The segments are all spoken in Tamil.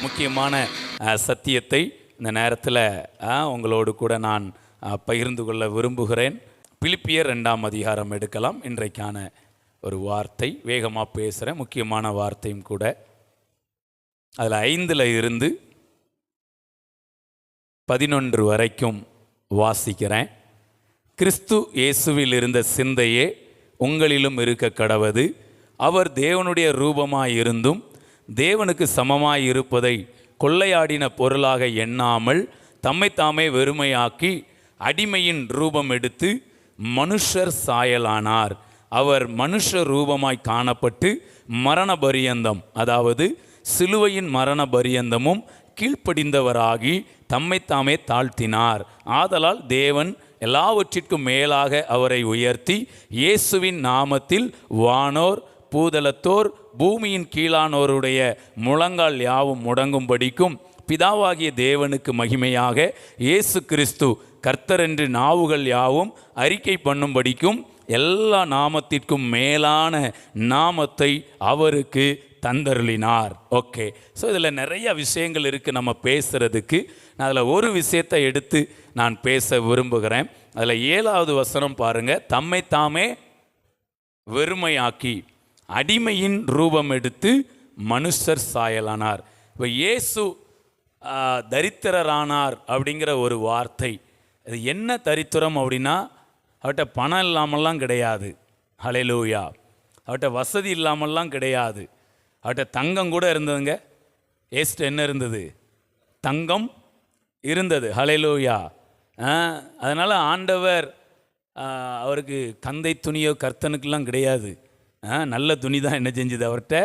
முக்கியமான சத்தியத்தை இந்த நேரத்தில் உங்களோடு கூட நான் பகிர்ந்து கொள்ள விரும்புகிறேன். பிலிப்பியர் 2ஆம் அதிகாரம் எடுக்கலாம். இன்றைக்கான ஒரு வார்த்தை வேகமாக பேசுகிறேன், முக்கியமான வார்த்தையும் கூட. அதில் 5 இருந்து 11 வரைக்கும் வாசிக்கிறேன். கிறிஸ்து இயேசுவில் இருந்த சிந்தையே உங்களிலும் இருக்க கடவது. அவர் தேவனுடைய ரூபமாயிருந்தும் தேவனுக்கு சமமாய் இருப்பதை கொள்ளையாடின பொருளாக எண்ணாமல் தம்மைத்தாமே வெறுமையாக்கி அடிமையின் ரூபம் எடுத்து மனுஷர் சாயலானார். அவர் மனுஷ ரூபமாய் காணப்பட்டு மரண பரியந்தம், அதாவது சிலுவையின் மரண பரியந்தமும் கீழ்ப்படிந்தவராகி தம்மைத்தாமே தாழ்த்தினார். ஆதலால் தேவன் எல்லாவற்றிற்கும் மேலாக அவரை உயர்த்தி இயேசுவின் நாமத்தில் வானோர் பூதலத்தோர் பூமியின் கீழானோருடைய முழங்கால் யாவும் முடங்கும்படிக்கும் பிதாவாகிய தேவனுக்கு மகிமையாக இயேசு கிறிஸ்து கர்த்தர் என்று நாவுகள் யாவும் அறிக்கை பண்ணும்படிக்கும் எல்லா நாமத்திற்கும் மேலான நாமத்தை அவருக்கு தந்தருளினார். ஓகே, ஸோ இதில் நிறைய விஷயங்கள் இருக்குது நம்ம பேசுகிறதுக்கு. நான் அதில் ஒரு விஷயத்தை எடுத்து நான் பேச விரும்புகிறேன். அதில் 7வது வசனம் பாருங்கள். தம்மைத்தாமே வெறுமையாக்கி அடிமையின் ரூபம் எடுத்து மனுஷர் சாயலானார். இப்போ இயேசு தரித்திரரானார் அப்படிங்கிற ஒரு வார்த்தை, அது என்ன தரித்திரம் அப்படின்னா, அவர்கிட்ட பணம் இல்லாமல்லாம் கிடையாது, ஹல்லேலூயா. அவர்கிட்ட வசதி இல்லாமல்லாம் கிடையாது. அவர்கிட்ட தங்கம் கூட இருந்ததுங்க. ஏஸ்ட்டு என்ன இருந்தது? தங்கம் இருந்தது, ஹல்லேலூயா. அதனால் ஆண்டவர் அவருக்கு கந்தை துணியோ கர்த்தனுக்கெல்லாம் கிடையாது, நல்ல துணி தான் என்ன செஞ்சது அவர்கிட்ட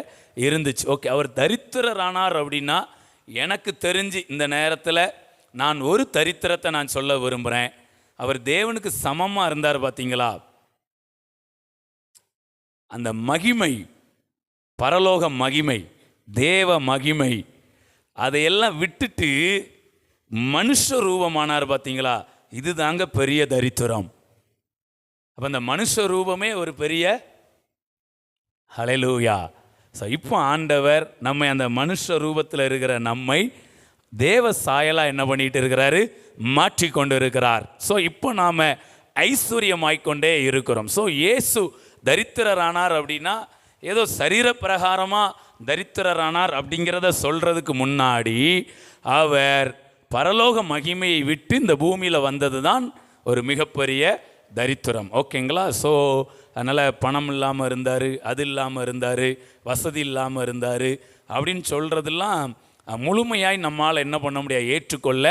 இருந்துச்சு. ஓகே, அவர் தரித்திரரானார் அப்படின்னா, எனக்கு தெரிஞ்சு இந்த நேரத்தில் நான் ஒரு தரித்திரத்தை நான் சொல்ல விரும்புகிறேன். அவர் தேவனுக்கு சமமாக இருந்தார் பார்த்தீங்களா? அந்த மகிமை, பரலோக மகிமை, தேவ மகிமை, அதையெல்லாம் விட்டுட்டு மனுஷ ரூபமானார் பார்த்தீங்களா? இது தாங்க பெரிய தரித்திரம். அப்போ அந்த மனுஷ ரூபமே ஒரு பெரிய ஹல்லேலூயா. ஸோ இப்போ ஆண்டவர் நம்மை அந்த மனுஷ ரூபத்தில் இருக்கிற நம்மை தேவ சாயலாக என்ன பண்ணிட்டு இருக்கிறாரு? மாற்றி கொண்டு இருக்கிறார். ஸோ இப்போ நாம் ஐஸ்வர்யமாய்க்கொண்டே இருக்கிறோம். ஸோ இயேசு தரித்திரரானார் அப்படின்னா ஏதோ சரீர பிரகாரமாக தரித்திரரானார் அப்படிங்கிறத சொல்கிறதுக்கு முன்னாடி அவர் பரலோக மகிமையை விட்டு இந்த பூமியில் வந்தது தான் ஒரு மிகப்பெரிய தரித்திரம். ஓகேங்களா? ஸோ அதனால் பணம் இல்லாமல் இருந்தார், அது இல்லாமல் இருந்தார், வசதி இல்லாமல் இருந்தார் அப்படின்னு சொல்கிறதெல்லாம் முழுமையாய் நம்மால் என்ன பண்ண முடியாது, ஏற்றுக்கொள்ள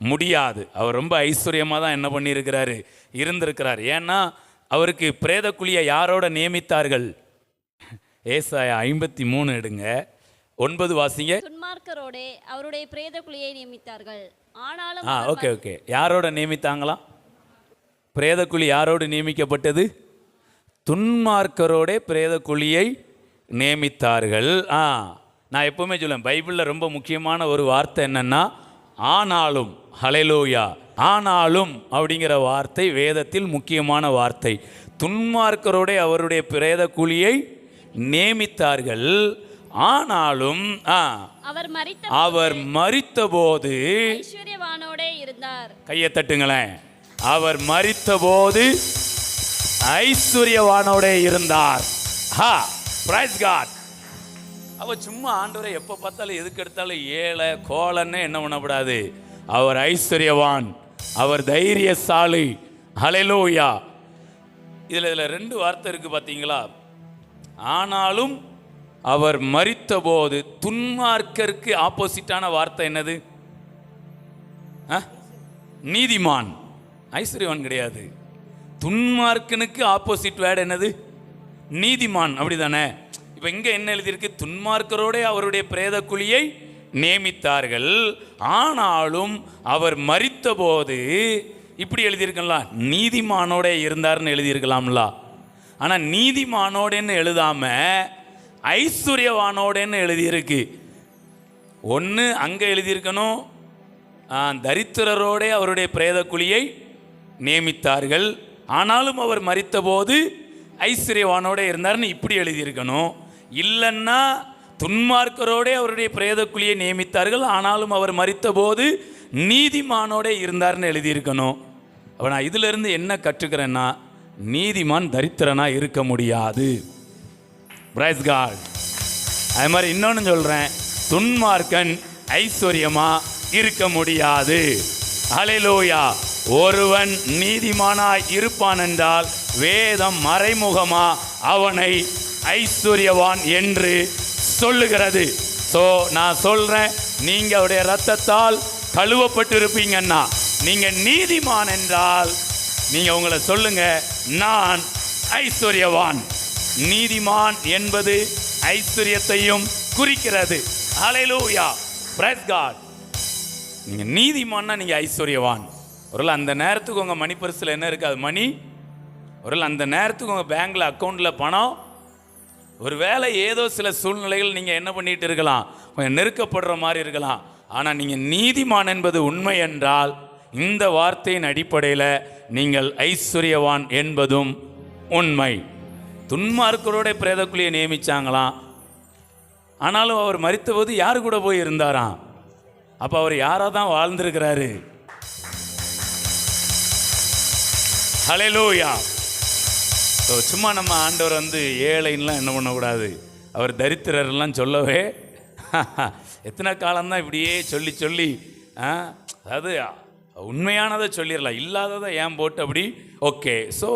முடியாது. அவர் ரொம்ப ஐஸ்வர்யமாக தான் என்ன பண்ணியிருக்கிறாரு, இருந்திருக்கிறார். ஏன்னா அவருக்கு பிரேத குழியை யாரோட நியமித்தார்கள்? ஏசாயா 53 எடுங்க, 9 வாசிங்க. துன்மார்க்கரோடே அவருடைய பிரேத குழியை நியமித்தார்கள். ஆனாலும் ஓகே, யாரோட நியமித்தாங்களா? பிரேத குழி யாரோடு நியமிக்கப்பட்டது? துன்மார்க்கரோடே பிரேத குழியை நியமித்தார்கள். நான் எப்பவுமே சொல்லுவேன், பைபிளில் ரொம்ப முக்கியமான ஒரு வார்த்தை என்னன்னா ஆனாலும். ஹல்லேலூயா. ஆனாலும் அப்படிங்கிற வார்த்தை வேதத்தில் முக்கியமான வார்த்தை. துன்மார்க்கரோடே அவருடைய பிரேத குழியை நியமித்தார்கள், ஆனாலும் அவர் மரித்தபோது ஐஸ்வர்யவானோடே இருந்தார். கையை தட்டுங்களேன். அவர் மரித்தபோது ஐஸ்வர்யவானோடே இருந்தார். Price God. அவர் சும்மா ஆண்டவரை எப்போ பார்த்தாலும் எதுக்கு எடுத்தாலும் ஏழை கோலன்னு என்ன பண்ணக்கூடாது. அவர் ஐஸ்வர்யவான், அவர் தைரியசாலி. ஹல்லேலூயா. இதில் 2 வார்த்தை இருக்குது பார்த்தீங்களா? ஆனாலும் அவர் மரித்தபோது. துன்மார்க்கருக்கு ஆப்போசிட்டான வார்த்தை என்னது? நீதிமான். ஐஸ்வர்யவான் கிடையாது. துன்மார்க்கனுக்கு ஆப்போசிட் வேர்டு என்னது? நீதிமான். அப்படி தானே? இப்போ இங்கே என்ன எழுதியிருக்கு? துன்மார்க்கரோட அவருடைய பிரேத குழியை நியமித்தார்கள், ஆனாலும் அவர் மரித்தபோது இப்படி எழுதியிருக்கலாம், நீதிமானோட இருந்தார்னு எழுதியிருக்கலாம்ல. ஆனால் நீதிமானோடன்னு எழுதாம ஐஸ்வர்யவானோடன்னு எழுதியிருக்கு. ஒன்று அங்கே எழுதியிருக்கணும், தரித்திரரோட அவருடைய பிரேத குழியை நியமித்தார்கள், ஆனாலும் அவர் மரித்தபோது ஐஸ்வர்யவானோட இருந்தார்னு இப்படி எழுதியிருக்கணும். இல்லைன்னா துன்மார்க்கரோடே அவருடைய பிரேதக்குழியை நியமித்தார்கள், ஆனாலும் அவர் மரித்தபோது நீதிமானோட இருந்தார்னு எழுதியிருக்கணும். அப்போ நான் இதிலிருந்து என்ன கற்றுக்கிறேன்னா, நீதிமான் தரித்திரனா இருக்க முடியாது. Praise God. அது மாதிரி இன்னொன்று சொல்கிறேன், துன்மார்க்கன் ஐஸ்வர்யமா இருக்க முடியாது. ஹல்லேலூயா. ஒருவன் நீதிமானாய் இருப்பான் என்றால் வேதம் மறைமுகமா அவனை ஐஸ்வர்யவான் என்று சொல்லுகிறது. ஸோ நான் சொல்கிறேன், நீங்கள் அவருடைய இரத்தத்தால் கழுவப்பட்டு இருப்பீங்கன்னா, நீங்கள் நீதிமான் என்றால் நீங்கள் உங்களை சொல்லுங்க, நான் ஐஸ்வர்யவான். நீதிமான் என்பது ஐஸ்வர்யத்தையும் குறிக்கிறது. ஹல்லேலூயா. Praise God. நீங்கள் நீதிமான்னா நீங்கள் ஐஸ்வர்யவான். ஒருவேளை அந்த நேரத்துக்கு உங்கள் மணி பர்ஸில் என்ன இருக்காது? மணி. ஒருவேளை அந்த நேரத்துக்கு உங்கள் பேங்க்கில் அக்கௌண்ட்டில் பணம். ஒரு வேளை ஏதோ சில சூழ்நிலைகள் நீங்கள் என்ன பண்ணிட்டு இருக்கலாம், கொஞ்சம் நெருக்கப்படுற மாதிரி இருக்கலாம். ஆனால் நீங்கள் நீதிமான் என்பது உண்மை என்றால் இந்த வார்த்தையின் அடிப்படையில் நீங்கள் ஐஸ்வர்யவான் என்பதும் உண்மை. துன்மார்க்கரோட பிரேதக்குழியை நியமிச்சாங்களாம், ஆனாலும் அவர் மரித்தபோது யாரு கூட போய் இருந்தாராம்? அப்போ அவர் யாராக தான் வாழ்ந்திருக்கிறாரு? ஹல்லேலூயா. ஸோ சும்மா நம்ம ஆண்டவர் ஏழைன்னெலாம் என்ன பண்ணக்கூடாது, அவர் தரித்திரர்லாம் சொல்லவே எத்தனை காலம்தான் இப்படியே சொல்லி சொல்லி அதாவது உண்மையானதை சொல்லிடலாம், இல்லாததை ஏன் போட்டு அப்படி. ஓகே. ஸோ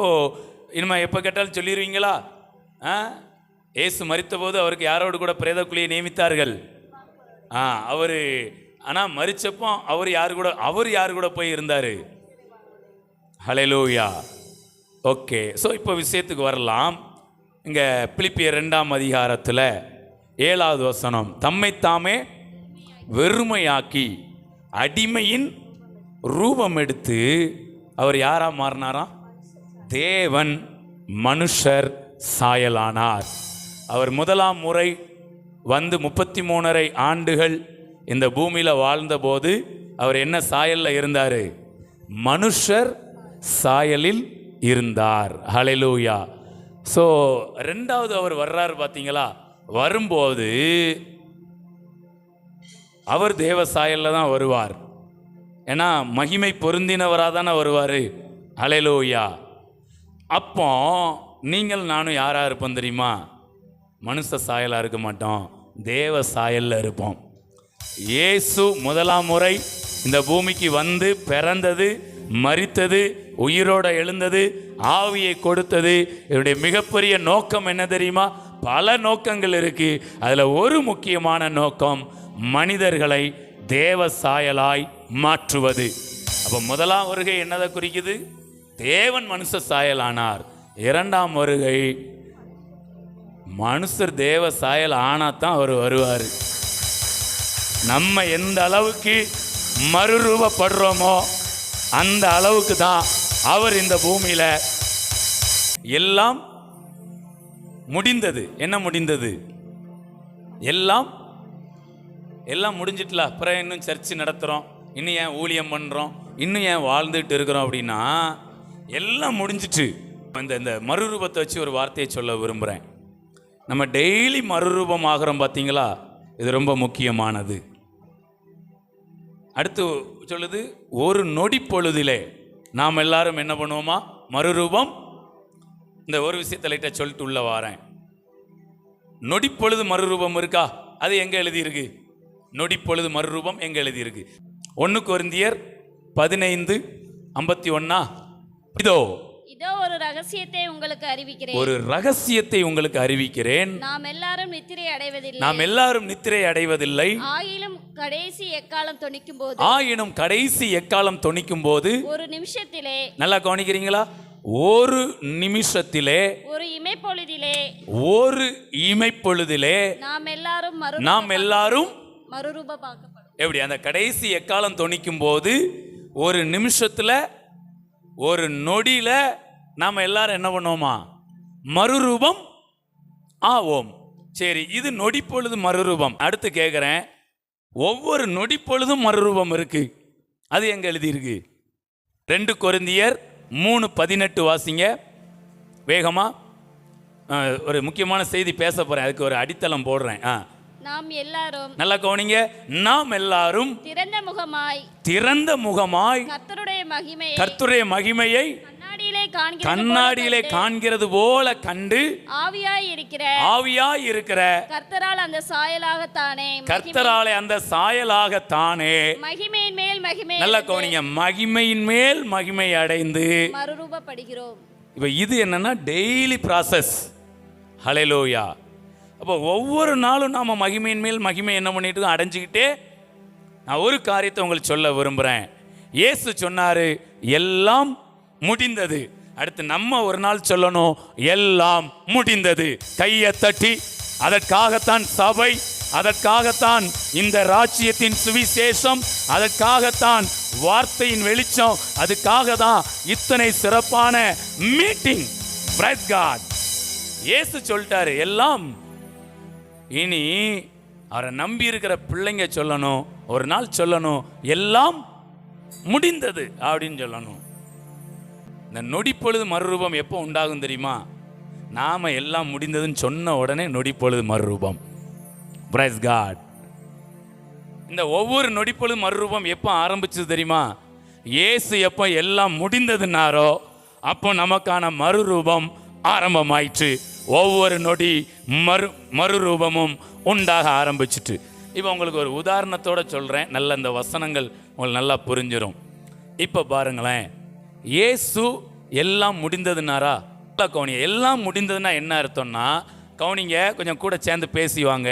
இனிமேல் எப்போ கேட்டாலும் சொல்லிடுவீங்களா? ஏசு மரித்தபோது அவருக்கு யாரோடு கூட பிரேதக்குழியை நியமித்தார்கள்? அவர் ஆனால் மரிச்சப்போ அவர் யார் கூட போய் இருந்தார்? ஹல்லேலூயா. ஓகே. ஸோ இப்போ விஷயத்துக்கு வரலாம். இங்கே பிலிப்பியர் 2ஆம் அதிகாரத்தில் 7வது வசனம், தம்மைத்தாமே வெறுமையாக்கி அடிமையின் ரூபம் எடுத்து அவர் யாரா மாறினாராம்? தேவன் மனுஷர் சாயலானார். அவர் முதலாம் முறை 33.5 ஆண்டுகள் இந்த பூமியில் வாழ்ந்தபோது அவர் என்ன சாயலில் இருந்தார்? மனுஷர் சாயலில் இருந்தார். ஹல்லேலூயா. ஸோ 2வது அவர் வர்றார் பார்த்தீங்களா? வரும்போது அவர் தேவ சாயலில் தான் வருவார். ஏன்னா மகிமை பொருந்தினவராக தானே வருவார். ஹல்லேலூயா. அப்போ நீங்கள் நானும் யாராக இருப்போம் தெரியுமா? மனுஷ சாயலாக இருக்க மாட்டோம், தேவ சாயலில் இருப்போம். இயேசு முதலாம் முறை இந்த பூமிக்கு வந்து பிறந்தது, மரித்தது, உயிரோடு எழுந்தது, ஆவியை கொடுத்தது. இதனுடைய மிகப்பெரிய நோக்கம் என்ன தெரியுமா? பல நோக்கங்கள் இருக்கு. அதில் ஒரு முக்கியமான நோக்கம் மனிதர்களை தேவ சாயலாய் மாற்றுவது. அப்போ முதலாம் வருகை என்னதை குறிக்குது? தேவன் மனுஷ சாயலானார். 2ஆம் வருகை மனுஷர் தேவ சாயல் ஆனாதான் அவர் வருவார். நம்ம எந்த அளவுக்கு மறுரூபப்படுறோமோ அந்த அளவுக்கு தான் அவர் இந்த பூமியில். எல்லாம் முடிந்தது. என்ன முடிந்தது? எல்லாம் முடிஞ்சிட்டல. அப்புறம் இன்னும் சர்ச்சு நடத்துகிறோம், இன்னும் ஏன் ஊழியம் பண்ணுறோம், இன்னும் ஏன் வாழ்ந்துட்டு இருக்கிறோம் அப்படின்னா எல்லாம் முடிஞ்சிட்டு. இந்த மறுரூபத்தை வச்சு ஒரு வார்த்தையை சொல்ல விரும்புகிறேன். நம்ம டெய்லி மறுரூபம் ஆகிறோம் பார்த்தீங்களா? இது ரொம்ப முக்கியமானது. அடுத்து சொல்லுது, ஒரு நொடி பொழுதிலே நாம் எல்லாரும் என்ன பண்ணுவோமா? மறுரூபம். இந்த ஒரு விஷயத்தை லைட்டாக சொல்லிட்டு உள்ள வாரேன். நொடிப்பொழுது மறுரூபம் இருக்கா? அது எங்கே எழுதியிருக்கு? நொடிப்பொழுது மறுரூபம் எங்கே எழுதியிருக்கு? 1 கொரிந்தியர் 15:51. இதோ ஒரு ரகசியத்தை உங்களுக்கு அறிவிக்கிறேன். நாம் எல்லாரும் நித்திரை அடைவதில்லை. ஆயினும் கடைசி எக்காலம் தொனிக்கும் போது ஒரு நிமிஷத்திலே, நல்லா கவனிக்கிறீங்களா? ஒரு நிமிஷத்திலே, ஒரு இமைப்பொழுதிலே நாம் எல்லாரும் மறுரூபமாக்கப்படும். எப்படி? அந்த கடைசி எக்காலம் தொனிக்கும் போது ஒரு நிமிஷத்துல, ஒரு நொடியில நாம் எல்லாரும் என்ன பண்ணுவோமா? மறுரூபம் ஆவோம். சரி, இது நொடிப்பொழுது மறுரூபம். அடுத்து கேட்குறேன், ஒவ்வொரு நொடிப்பொழுதும் மறுரூபம் இருக்கு. அது எங்க எழுதியிருக்கு? 2 கொரிந்தியர் 3:18 வாசிங்க வேகமா. ஒரு முக்கியமான செய்தி பேச போறேன், அதுக்கு ஒரு அடித்தளம் போடுறேன். நாம் எல்லாரும் நல்லா கவனிங்க, நாம் எல்லாரும் திறந்த முகமாய் கர்த்தருடைய மகிமையை கண்ணாடியிலே காண்கிறது போல கண்டு ஆவியாய் இருக்கிற கர்த்தராலே அந்த சாயலாகத்தானே மகிமையின் மேல் மகிமை நல்லா கவனிங்க, மகிமையின் மேல் மகிமை அடைந்து மறுரூபப்படுகிறோம். இப்ப இது என்னன்னா டெய்லி ப்ராசஸ். ஹல்லேலூயா. அப்போ ஒவ்வொரு நாளும் நாம மகிமையின் மேல் மகிமை என்ன பண்ணிட்டு அடைஞ்சுக்கிட்டே. நான் ஒரு காரியத்தை உங்களுக்கு சொல்ல விரும்புகிறேன். இயேசு சொன்னாரு எல்லாம் முடிந்தது. அடுத்து நம்ம ஒரு நாள் சொல்லணும் எல்லாம் முடிந்தது. கையை தட்டி, அதற்காகத்தான் சபை, அதற்காகத்தான் இந்த ராஜ்யத்தின் சுவிசேஷம், அதற்காகத்தான் வார்த்தையின் வெளிச்சம், அதுக்காக தான் இத்தனை சிறப்பான மீட்டிங். Price God. இயேசு சொல்லிட்டாரு எல்லாம். இனி அவரை நம்பி இருக்கிற பிள்ளைங்க சொல்லணும், ஒரு நாள் சொல்லணும் எல்லாம் முடிந்தது அப்படின்னு சொல்லணும். இந்த நொடிப்பொழுது மறுரூபம் எப்போ உண்டாகும் தெரியுமா? நாம எல்லாம் முடிந்ததுன்னு சொன்ன உடனே நொடிப்பொழுது மறுரூபம். Praise God. இந்த ஒவ்வொரு நொடிப்பொழுது மறுரூபம் எப்போ ஆரம்பிச்சது தெரியுமா? இயேசு எப்போ எல்லாம் முடிந்ததுன்னாரோ அப்போ நமக்கான மறுரூபம் ஆரம்பமாயிற்று. ஒவ்வொரு நொடி மறுரூபமும் உண்டாக ஆரம்பிச்சிட்டு. இப்போ உங்களுக்கு ஒரு உதாரணத்தோட சொல்கிறேன், நல்ல இந்த வசனங்கள் உங்களுக்கு நல்லா புரிஞ்சிடும். இப்போ பாருங்களேன், இயேசு எல்லாம் முடிந்ததுனாரா? கவுனிங்க, எல்லாம் முடிந்ததுன்னா என்ன அர்த்தம்னா, கவுனிங்க கொஞ்சம் கூட சேர்ந்து பேசிவாங்க.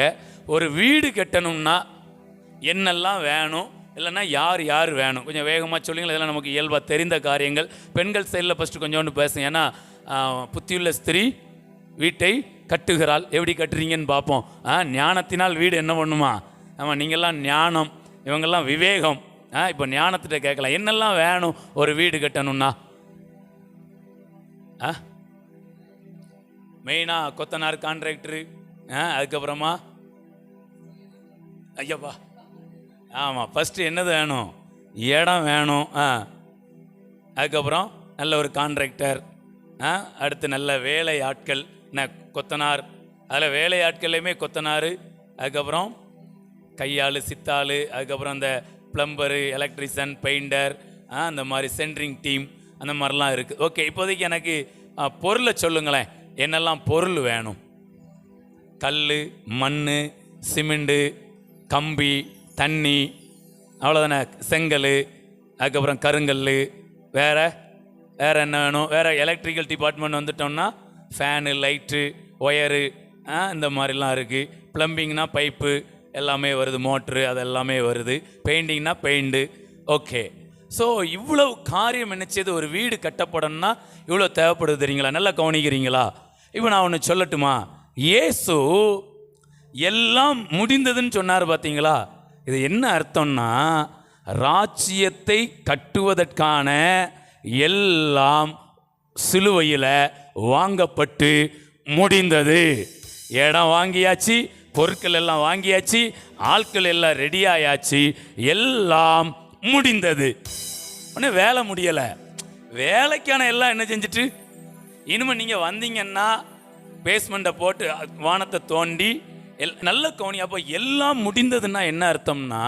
ஒரு வீடு கட்டணும்னா என்னெல்லாம் வேணும், இல்லைன்னா யார் யார் வேணும், கொஞ்சம் வேகமாக சொல்லுங்கள். இதெல்லாம் நமக்கு இயல்பாக தெரிந்த காரியங்கள். பெண்கள் சைடில் ஃபஸ்ட்டு கொஞ்சோண்டு பேசுங்க. ஏன்னா புத்தியுள்ள ஸ்திரீ வீட்டை கட்டுகிறாள். எப்படி கட்டுறீங்கன்னு பார்ப்போம். ஞானத்தினால் வீடு என்ன பண்ணுமா? ஆமாம், நீங்கள்லாம் ஞானம், இவங்கெல்லாம் விவேகம். இப்போ ஞானத்திட்ட கேட்கலாம், என்னெல்லாம் வேணும் ஒரு வீடு கட்டணும்னா? மெயினாக கொத்தனார், கான்ட்ராக்டரு, அதுக்கப்புறமா ஐயப்பா, ஆமாம், ஃபஸ்ட்டு என்னது வேணும்? இடம் வேணும். அதுக்கப்புறம் நல்ல ஒரு கான்ட்ராக்டர், அடுத்து நல்ல வேலை ஆட்கள், கொத்தனார். அதில் வேலை ஆட்கள்லையுமே கொத்தனார், அதுக்கப்புறம் கையாள், சித்தாள், அதுக்கப்புறம் இந்த பிளம்பரு, எலக்ட்ரிஷியன், பெயிண்டர், அந்த மாதிரி சென்ட்ரிங் டீம், அந்த மாதிரிலாம் இருக்குது. ஓகே, இப்போதைக்கு எனக்கு பொருளை சொல்லுங்களேன், என்னெல்லாம் பொருள் வேணும்? கல், மண், சிமெண்டு, கம்பி, தண்ணி, அவ்வளோதானே. செங்கல், அதுக்கப்புறம் கருங்கல், வேறு என்ன வேணும்? வேறு எலக்ட்ரிக்கல் டிபார்ட்மெண்ட் வந்துட்டோம்னா ஃபேனு, லைட்டு, ஒயரு, இந்த மாதிரிலாம் இருக்குது. ப்ளம்பிங்னா பைப்பு எல்லாமே வருது, மோட்ரு அதெல்லாமே வருது. பெயிண்டிங்னா பெயிண்டு. ஓகே, ஸோ இவ்வளவு காரியம் நினச்சது ஒரு வீடு கட்டப்படணும்னா இவ்வளோ தேவைப்படுது தெரியுங்களா? நல்லா கவனிக்கிறீங்களா? இப்போ நான் ஒன்று சொல்லட்டுமா? இயேசு எல்லாம் முடிந்ததுன்னு சொன்னார் பார்த்தீங்களா? இது என்ன அர்த்தம்னா, ராஜ்யத்தை கட்டுவதற்கான எல்லாம் சிலுவையில் வாங்கப்பட்டு முடிந்தது. இடம் வாங்கியாச்சு, பொருட்கள் எல்லாம் வாங்கியாச்சு, ஆட்கள் எல்லாம் ரெடி ஆயாச்சு, எல்லாம் முடிந்தது. உடனே வேலை முடியலை. வேலைக்கான எல்லாம் என்ன செஞ்சுட்டு, இனிமேல் நீங்கள் வந்தீங்கன்னா பேஸ்மெண்ட்டை போட்டு வானத்தை தோண்டி நல்ல கவனி. அப்போ எல்லாம் முடிந்ததுன்னா என்ன அர்த்தம்னா,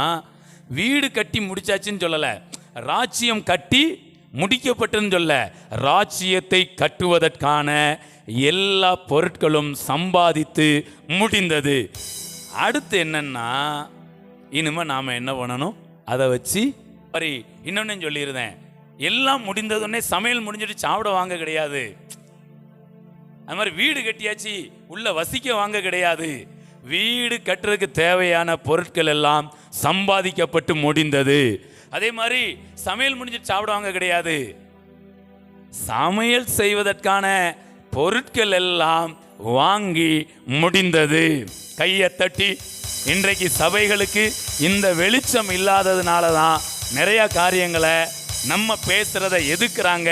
வீடு கட்டி முடிச்சாச்சுன்னு சொல்லலை, ராஜ்யம் கட்டி முடிக்கப்பட்டுன்னு சொல்ல, ராஜ்யத்தை கட்டுவதற்கான எல்லா பொருட்களும் சம்பாதித்து முடிந்தது. அடுத்து என்னன்னா, இனிமேல் நாம் என்ன பண்ணணும்? அதை வச்சு சரி, இன்னொன்னு சொல்லியிருந்தேன், எல்லாம் முடிந்ததுன்னே சமையல் முடிஞ்சிட்டு சாப்பிட வாங்க கிடையாது. அது மாதிரி வீடு கட்டியாச்சு உள்ள வசிக்க வாங்க கிடையாது. வீடு கட்டுறதுக்கு தேவையான பொருட்கள் எல்லாம் சம்பாதிக்கப்பட்டு முடிந்தது. அதே மாதிரி சமையல் முடிஞ்சிட்டு சாப்பிடுவாங்க கிடையாது. சமையல் செய்வதற்கான பொருட்கள் எல்லாம் வாங்கி முடிந்தது. கையை தட்டி, இன்றைக்கு சபைகளுக்கு இந்த வெளிச்சம் இல்லாததுனால தான் நிறைய காரியங்களை நம்ம பேசுறதை எதுக்குறாங்க.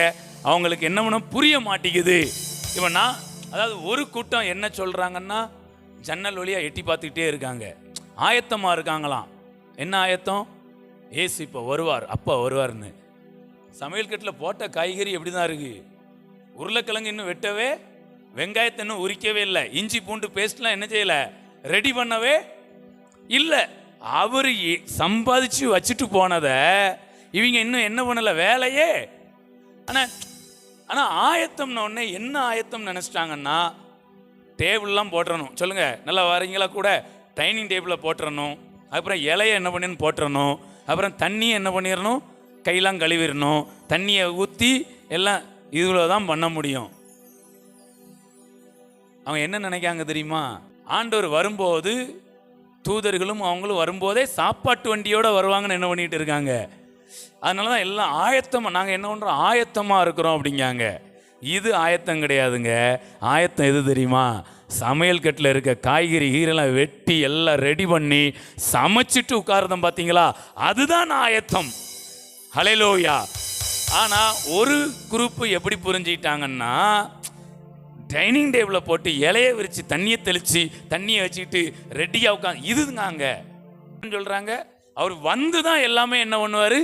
அவங்களுக்கு என்ன பண்ண புரிய மாட்டேங்குது. இப்போ நான் அதாவது ஒரு கூட்டம் என்ன சொல்றாங்கன்னா, ஜன்னல் வழியாக எட்டி பார்த்துக்கிட்டே இருக்காங்க, ஆயத்தமாக இருக்காங்களாம். என்ன ஆயத்தம்? ஏசு இப்போ வருவார், அப்பா வருவார்னு. சமையல் கட்டில் போட்ட காய்கறி எப்படி தான் இருக்கு? உருளைக்கிழங்கு இன்னும் வெட்டவே, வெங்காயத்தை இன்னும் உரிக்கவே இல்லை, இஞ்சி பூண்டு பேஸ்ட்லாம் என்ன செய்யலை, ரெடி பண்ணவே இல்லை, அவர் சம்பாதிச்சு வச்சுட்டு போனதை இவங்க இன்னும் என்ன பண்ணல, வேலையே. ஆனால் ஆயத்தம்னு உடனே என்ன ஆயத்தம் நினச்சிட்டாங்கன்னா, டேபிள்லாம் போட்டுறணும். சொல்லுங்க, நல்லா வரீங்களா கூட, டைனிங் டேபிளில் போட்டுறணும். அப்புறம் இலையை என்ன பண்ணிடணும் போட்டுறணும். அப்புறம் தண்ணியை என்ன பண்ணிடணும், கையெல்லாம் கழுவிடணும். தண்ணியை ஊற்றி எல்லாம் இவ்வளோ தான் பண்ண முடியும். அவங்க என்ன நினைக்காங்க தெரியுமா, ஆண்டவர் வரும்போது தூதர்களும் அவங்களும் வரும்போதே சாப்பாட்டு வண்டியோட வருவாங்கன்னு என்ன பண்ணிட்டு இருக்காங்க. அதனால தான் எல்லாம் ஆயத்தமாக, நாங்கள் என்ன பண்ணுறோம், ஆயத்தமாக இருக்கிறோம் அப்படிங்காங்க. இது ஆயத்தம் கிடையாதுங்க. ஆயத்தம் எது தெரியுமா, சமையல் கட்டில் இருக்க காய்கறி கீரெல்லாம் வெட்டி எல்லாம் ரெடி பண்ணி சமைச்சிட்டு உட்கார்ந்தோம் பார்த்தீங்களா, அதுதான் ஆயத்தம். ஹல்லேலூயா. ஆனால் ஒரு குரூப்பு எப்படி புரிஞ்சுக்கிட்டாங்கன்னா, டைனிங் டேபிளில் போட்டு இலையை விரித்து தண்ணியை தெளித்து தண்ணியை வச்சுக்கிட்டு ரெடியாக உட்காந்து இதுங்க சொல்கிறாங்க. அவர் வந்து தான் எல்லாமே என்ன பண்ணுவார்.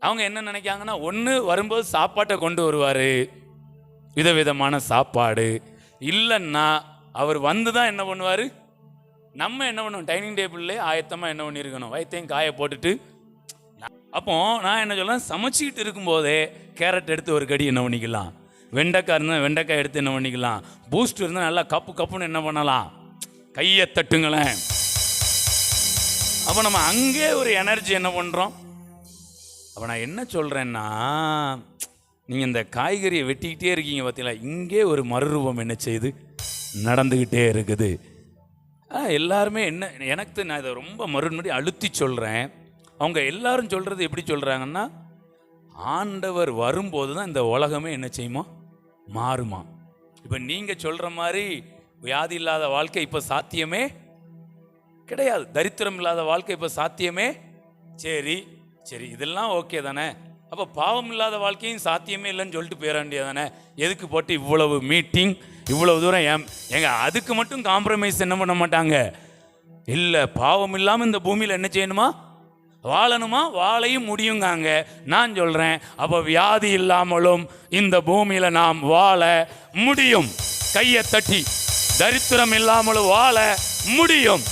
அவங்க என்ன நினைக்காங்கன்னா, ஒன்று வரும்போது சாப்பாட்டை கொண்டு வருவார், விதவிதமான சாப்பாடு. இல்லைன்னா அவர் வந்து தான் என்ன பண்ணுவார், நம்ம என்ன பண்ணுவோம், டைனிங் டேபிள்லே ஆயத்தமாக என்ன பண்ணியிருக்கணும், வயிற்றையும் காய போட்டுட்டு. அப்போ நான் என்ன சொல்கிறேன், சமைச்சிக்கிட்டு இருக்கும்போதே கேரட் எடுத்து ஒரு கடி என்ன பண்ணிக்கலாம், வெண்டைக்காய் இருந்தால் வெண்டைக்காய் எடுத்து என்ன பண்ணிக்கலாம், பூஸ்ட் இருந்தால் நல்லா கப்பு கப்புன்னு என்ன பண்ணலாம், கையை தட்டுங்களேன். அப்போ நம்ம அங்கே ஒரு எனர்ஜி என்ன பண்ணுறோம். அப்போ நான் என்ன சொல்கிறேன்னா, நீங்கள் இந்த காய்கறியை வெட்டிக்கிட்டே இருக்கீங்க பார்த்தீங்களா, இங்கே ஒரு மறுரூபம் என்ன செய்யுது, நடந்துக்கிட்டே இருக்குது. எல்லாருமே என்ன எனக்கு, நான் இதை ரொம்ப மறுபடி அழுத்தி சொல்கிறேன். அவங்க எல்லாரும் சொல்கிறது எப்படி சொல்கிறாங்கன்னா, ஆண்டவர் வரும்போது தான் இந்த உலகமே என்ன செய்யுமா, மாறுமா. இப்போ நீங்கள் சொல்கிற மாதிரி வியாதி இல்லாத வாழ்க்கை இப்போ சாத்தியமே கிடையாது, தரித்திரம் இல்லாத வாழ்க்கை இப்போ சாத்தியமே. சரி சரி, இதெல்லாம் ஓகே தானே. அப்போ பாவம் இல்லாத வாழ்க்கையும் சாத்தியமே இல்லைன்னு சொல்லிட்டு போயிட வேண்டியது தானே. எதுக்கு போட்டு இவ்வளவு மீட்டிங், இவ்வளவு தூரம் ஏங்க அதுக்கு மட்டும் காம்ப்ரமைஸ் என்ன பண்ண மாட்டாங்க. இல்லை, பாவம் இல்லாமல் இந்த பூமியில் என்ன செய்யணுமா, வாழணுமா, வாழையும் முடியுங்காங்க. நான் சொல்கிறேன், அப்போ வியாதி இல்லாமலும் இந்த பூமியில் நாம் வாழ முடியும். கையை தட்டி, தரித்திரம் இல்லாமலும் வாழ முடியும்.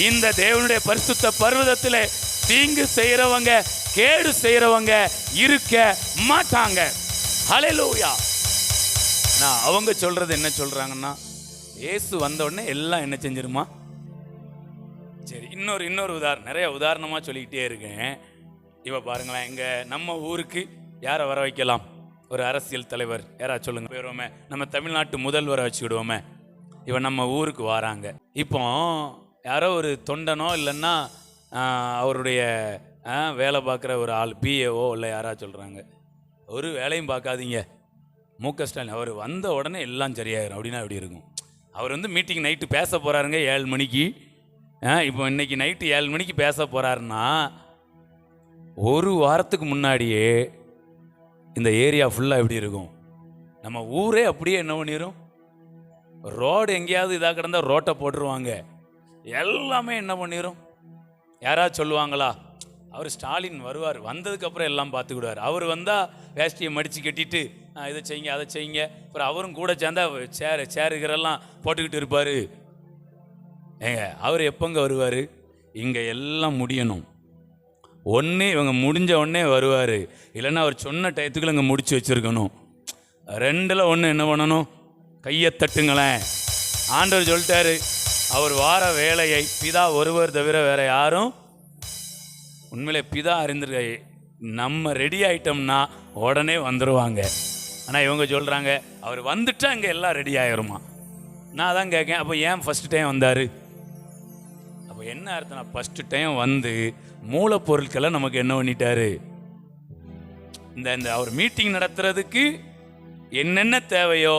இந்த தேவனுடைய பரிசுத்த பர்வதத்தில் தீங்கு செய்கிறவங்க, கேடு செய்கிறவங்க இருக்க மாட்டாங்க. ஹல்லேலூயா. நான் அவங்க சொல்கிறது என்ன சொல்கிறாங்கன்னா, இயேசு வந்த உடனே எல்லாம் என்ன செஞ்சிருமா. சரி, இன்னொரு உதாரணம், நிறைய உதாரணமாக சொல்லிக்கிட்டே இருக்கேன். இப்போ பாருங்களேன், இங்கே நம்ம ஊருக்கு யாரை வர வைக்கலாம், ஒரு அரசியல் தலைவர் யாராவது சொல்லுங்கள், போயிடுவோமே. நம்ம தமிழ்நாட்டு முதல்வரை வச்சுக்கிடுவோமே. இப்போ நம்ம ஊருக்கு வராங்க. இப்போ யாரோ ஒரு தொண்டனோ இல்லைன்னா அவருடைய வேலை பார்க்குற ஒரு ஆள், பிஏஓ இல்லை யாராவது சொல்கிறாங்க, ஒரு வேலையும் பார்க்காதீங்க, மு.க. ஸ்டாலின் அவர் வந்த உடனே எல்லாம் சரியாயிரும் அப்படின்னா எப்படி இருக்கும். அவர் வந்து மீட்டிங் நைட்டு பேச போகிறாருங்க 7 மணிக்கு. இப்போ இன்னைக்கு நைட்டு 7 மணிக்கு பேச போகிறாருன்னா, ஒரு வாரத்துக்கு முன்னாடியே இந்த ஏரியா ஃபுல்லாக எப்படி இருக்கும், நம்ம ஊரே அப்படியே என்ன பண்ணிடும், ரோடு எங்கேயாவது இதாக கிடந்தால் ரோட்டை போட்டுருவாங்க, எல்லாமே என்ன பண்ணிடும். யாராவது சொல்லுவாங்களா, அவர் ஸ்டாலின் வருவார், வந்ததுக்கப்புறம் எல்லாம் பார்த்துக்கிடுவார். அவர் வந்தால் வேஷ்டியை மடித்து கட்டிட்டு இதை செய்யுங்க அதை செய்யுங்க, அப்புறம் அவரும் கூட சேர்ந்தா சேருகிறெல்லாம் போட்டுக்கிட்டு இருப்பார். ஏங்க அவர் எப்போங்க வருவார், இங்கே எல்லாம் முடியணும். ஒன்று இவங்க முடிஞ்ச உடனே வருவார், இல்லைன்னா அவர் சொன்ன டயத்துக்குள்ள இங்கே முடிச்சு வச்சுருக்கணும். 2ல் 1 என்ன பண்ணணும், கையை தட்டுங்களேன். ஆண்டவர் சொல்லிட்டாரு, அவர் வார வேலையை பிதா ஒருவர் தவிர வேற யாரும், உண்மையிலே பிதா அறிந்திருக்க, நம்ம ரெடி ஆகிட்டோம்னா உடனே வந்துடுவாங்க. ஆனால் இவங்க சொல்கிறாங்க அவர் வந்துட்டா இங்கே எல்லாம் ரெடி ஆகிருமா. நான் தான் கேட்கேன், அப்போ ஏன் ஃபஸ்ட்டு டைம் வந்தார். அப்போ என்ன அர்த்தம்னா, ஃபஸ்ட்டு டைம் வந்து மூலப்பொருட்களை நமக்கு என்ன பண்ணிட்டாரு, இந்த அவர் மீட்டிங் நடத்துறதுக்கு என்னென்ன தேவையோ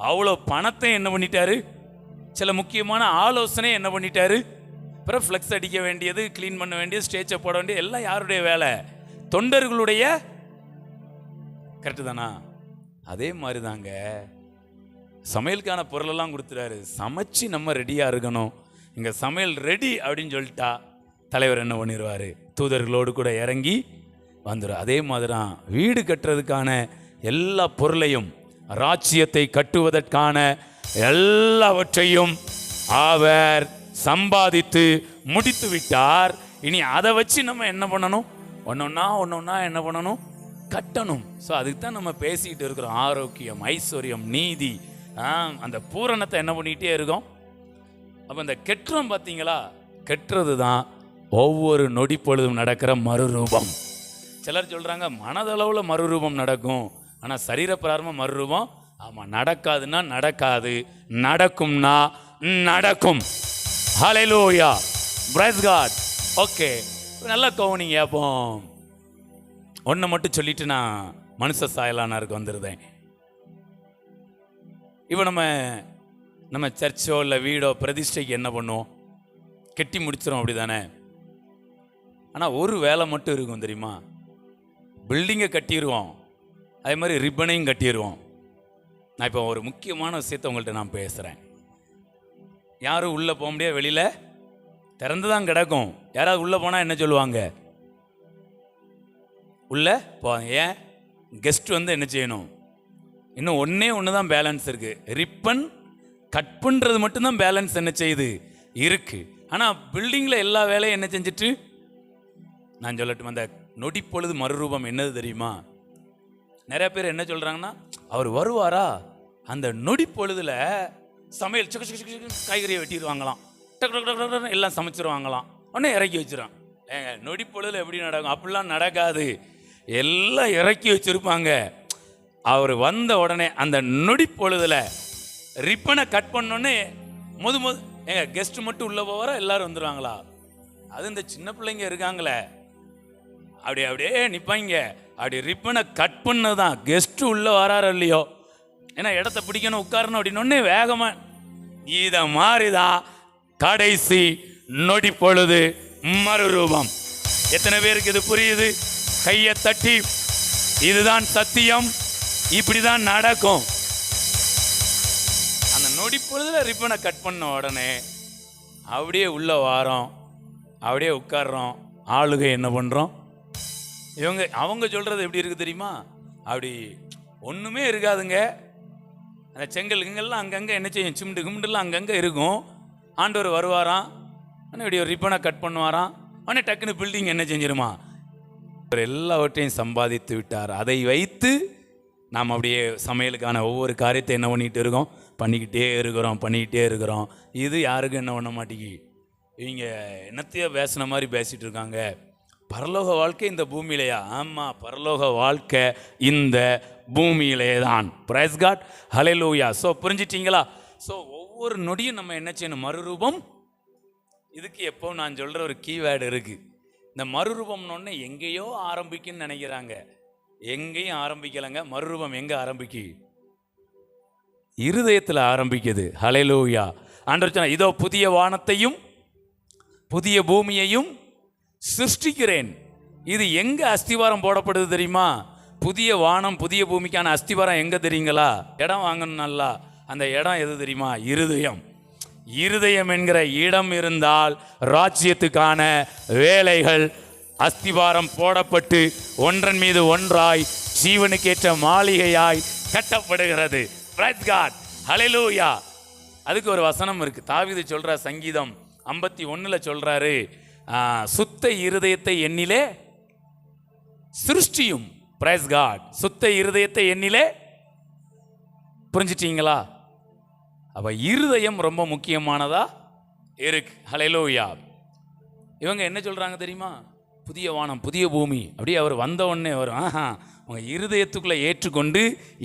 அவ்வளோ பணத்தை என்ன பண்ணிட்டாரு, சில முக்கியமான ஆலோசனை என்ன பண்ணிட்டாரு. அப்புறம் ஃப்ளெக்ஸ் அடிக்க வேண்டியது, க்ளீன் பண்ண வேண்டியது, ஸ்டேஜை போட வேண்டியது எல்லாம் யாருடைய வேலை, தொண்டர்களுடைய. கரெக்டு தானா. அதே மாதிரி தாங்க சமையலுக்கான பொருளெல்லாம் கொடுத்துறாரு, சமைச்சு நம்ம ரெடியாக இருக்கணும். இங்கே சமையல் ரெடி அப்படின்னு சொல்லிட்டா தலைவர் என்ன பண்ணிடுவார், தூதர்களோடு கூட இறங்கி வந்துடும். அதே மாதிரி தான் வீடு கட்டுறதுக்கான எல்லா பொருளையும், ராஜ்யத்தை கட்டுவதற்கான எல்லாவற்றையும் அவர் சம்பாதித்து முடித்து விட்டார். இனி அதை வச்சு நம்ம என்ன பண்ணணும்? ஒன்னொன்னா என்ன பண்ணணும்? கட்டணும். ஸோ அதுக்கு தான் நம்ம பேசிக்கிட்டு இருக்கிறோம். ஆரோக்கியம், ஐஸ்வர்யம், நீதி, அந்த பூரணத்தை என்ன பண்ணிக்கிட்டே இருக்கோம். அப்போ இந்த கெட்டுறோம் பார்த்தீங்களா, கெட்டுறது தான் ஒவ்வொரு நொடி பொழுதும் நடக்கிற மறுரூபம். சிலர் சொல்கிறாங்க மனதளவில் மறுரூபம் நடக்கும், ஆனால் சரீரப்பிராரமாக மறுரூபம் ஆமாம் நடக்காதுன்னா நடக்காது, நடக்கும்னா நடக்கும். ஹல்லேலூயா, பிரைஸ் காட். ஓகே, நல்லா கவனிங்க. அப்போ ஒன்றை மட்டும் சொல்லிட்டு நான் மனுஷ சாயலானாருக்கு வந்துடுதேன். இப்போ நம்ம சர்ச்சோ இல்லை வீடோ பிரதிஷ்டைக்கு என்ன பண்ணுவோம்? கெட்டி முடிச்சிடும், அப்படி தானே? ஆனால் ஒரு வேலை மட்டும் இருக்கும் தெரியுமா? பில்டிங்கை கட்டிடுவோம், அதே மாதிரி ரிப்பனையும் கட்டிடுவோம். நான் இப்போ ஒரு முக்கியமான விஷயத்தை உங்கள்கிட்ட நான் பேசுகிறேன். யாரும் உள்ளே போக முடியாது, வெளியில் திறந்து தான் கிடக்கும். யாராவது உள்ளே போனால் என்ன சொல்லுவாங்க? உள்ளே போவாங்க. ஏன்? கெஸ்ட் வந்து என்ன செய்யணும்? இன்னும் ஒன்று தான் பேலன்ஸ் இருக்குது. ரிப்பன் கட் பண்ணுறது மட்டும்தான் பேலன்ஸ் என்ன செய்யுது இருக்குது. ஆனால் பில்டிங்கில் எல்லா வேலையும் என்ன செஞ்சுட்டு, நான் சொல்லட்டும், அந்த நொடிப்பொழுது மறுரூபம் என்னது தெரியுமா? நிறைய பேர் என்ன சொல்கிறாங்கன்னா, அவர் வருவாரா, அந்த நொடி பொழுதுல சமையல் காய்கறியை வெட்டிடுவாங்களாம், எல்லாம் சமைச்சிருவாங்களாம், உடனே இறக்கி வச்சிடும். ஏங்க, நொடி பொழுதுல எப்படி நடக்கும்? அப்படிலாம் நடக்காது. எல்லாம் இறக்கி வச்சிருப்பாங்க. அவர் வந்த உடனே அந்த நொடி பொழுதுல ரிப்பனை கட் பண்ணோன்னே ஏங்க கெஸ்ட் மட்டும் உள்ள போவாரா, எல்லாரும் வந்துடுவாங்களா? அது இந்த சின்ன பிள்ளைங்க இருக்காங்களே, அப்படியே நிற்பாங்க. அப்படி ரிப்பனை கட் பண்ணதான் கெஸ்ட் உள்ள வராரு இல்லையோ, ஏன்னா இடத்த பிடிக்கணும், உட்காரணும் அப்படின்னொன்னே வேகமா. இத மாதிரிதான் கடைசி நொடி பொழுது மறுரூபம். எத்தனை பேருக்கு இது புரியுது? கையை தட்டி, இதுதான் சத்தியம், இப்படிதான் நடக்கும். அந்த நொடி பொழுதுல ரிப்பனை கட் பண்ண உடனே அப்படியே உள்ள வாரோம், அப்படியே உட்கார்றோம். ஆளுகை என்ன பண்றோம்? அவங்க சொல்றது எப்படி இருக்கு தெரியுமா? அப்படி ஒண்ணுமே இருக்காதுங்க. அந்த செங்கல் கிங்கெல்லாம் அங்கங்கே என்ன செய்யும், சிம்டு கும்டுலாம் அங்கங்கே இருக்கும். ஆண்டவர் வருவாராம், ஆனால் இப்படி ஒரு ரிப்பனை கட் பண்ணுவாராம், ஆனால் டக்குன்னு பில்டிங் என்ன செஞ்சிருமா, அவர் எல்லாவற்றையும் சம்பாதித்து விட்டார். அதை வைத்து நாம் அப்படியே சமையலுக்கான ஒவ்வொரு காரியத்தை என்ன பண்ணிக்கிட்டே இருக்கிறோம். இது யாருக்கும் என்ன பண்ண மாட்டேங்கி. இவங்க என்னத்தையோ பேசின மாதிரி பேசிகிட்டு இருக்காங்க. பரலோக வாழ்க்கை இந்த பூமியிலேயா? ஆமாம், பரலோக வாழ்க்கை இந்த பூமியிலே தான். Price God, hallelujah. So புரிஞ்சிட்டிங்களா? So ஒவ்வொரு நொடியும் நம்ம என்ன செய்யணும்? மறுரூபம். இதுக்கு எப்போ நான் சொல்கிற ஒரு கீவேர்டு இருக்குது. இந்த மறுரூபம்னு எங்கேயோ ஆரம்பிக்குன்னு நினைக்கிறாங்க. எங்கேயும் ஆரம்பிக்கலைங்க. மறுரூபம் எங்கே ஆரம்பிக்கு? இருதயத்தில் ஆரம்பிக்குது. ஹல்லேலூயா. ஆண்டவர் சொன்னார், இதோ புதிய வானத்தையும் புதிய பூமியையும் சிருஷ்டிக்கிறேன். இது எங்கே அஸ்திவாரம் போடப்படுது தெரியுமா? புதிய வானம் புதிய பூமிக்கான அஸ்திவாரம் எங்கே தெரியுங்களா? இடம் வாங்கணும் நல்லா. அந்த இடம் எது தெரியுமா? இருதயம். இருதயம் என்கிற இடம் இருந்தால் ராஜ்யத்துக்கான வேலைகள் அஸ்திவாரம் போடப்பட்டு ஒன்றன் மீது ஒன்றாய் ஜீவனுக்கேற்ற மாளிகையாய் கட்டப்படுகிறது. பிரைஸ் காட், ஹல்லேலூயா. அதுக்கு ஒரு வசனம் இருக்கு. தாவீது சொல்ற சங்கீதம் 51 சொல்றாரு, சுத்த இருதயத்தை என்னிலே சிருஷ்டியும். பிரைஸ் காட், சுத்த இருதயத்தை என்னிலே. புரிஞ்சிட்டீங்களா? அப்ப இருதயம் ரொம்ப முக்கியமானதா இருக்கு. ஹல்லேலூயா. இவங்க என்ன சொல்றாங்க தெரியுமா? புதிய வானம் புதிய பூமி. அப்படியே அவர் வந்த உடனே வரும். உங்க இருதயத்துக்குள்ள ஏற்றுக்கொண்டு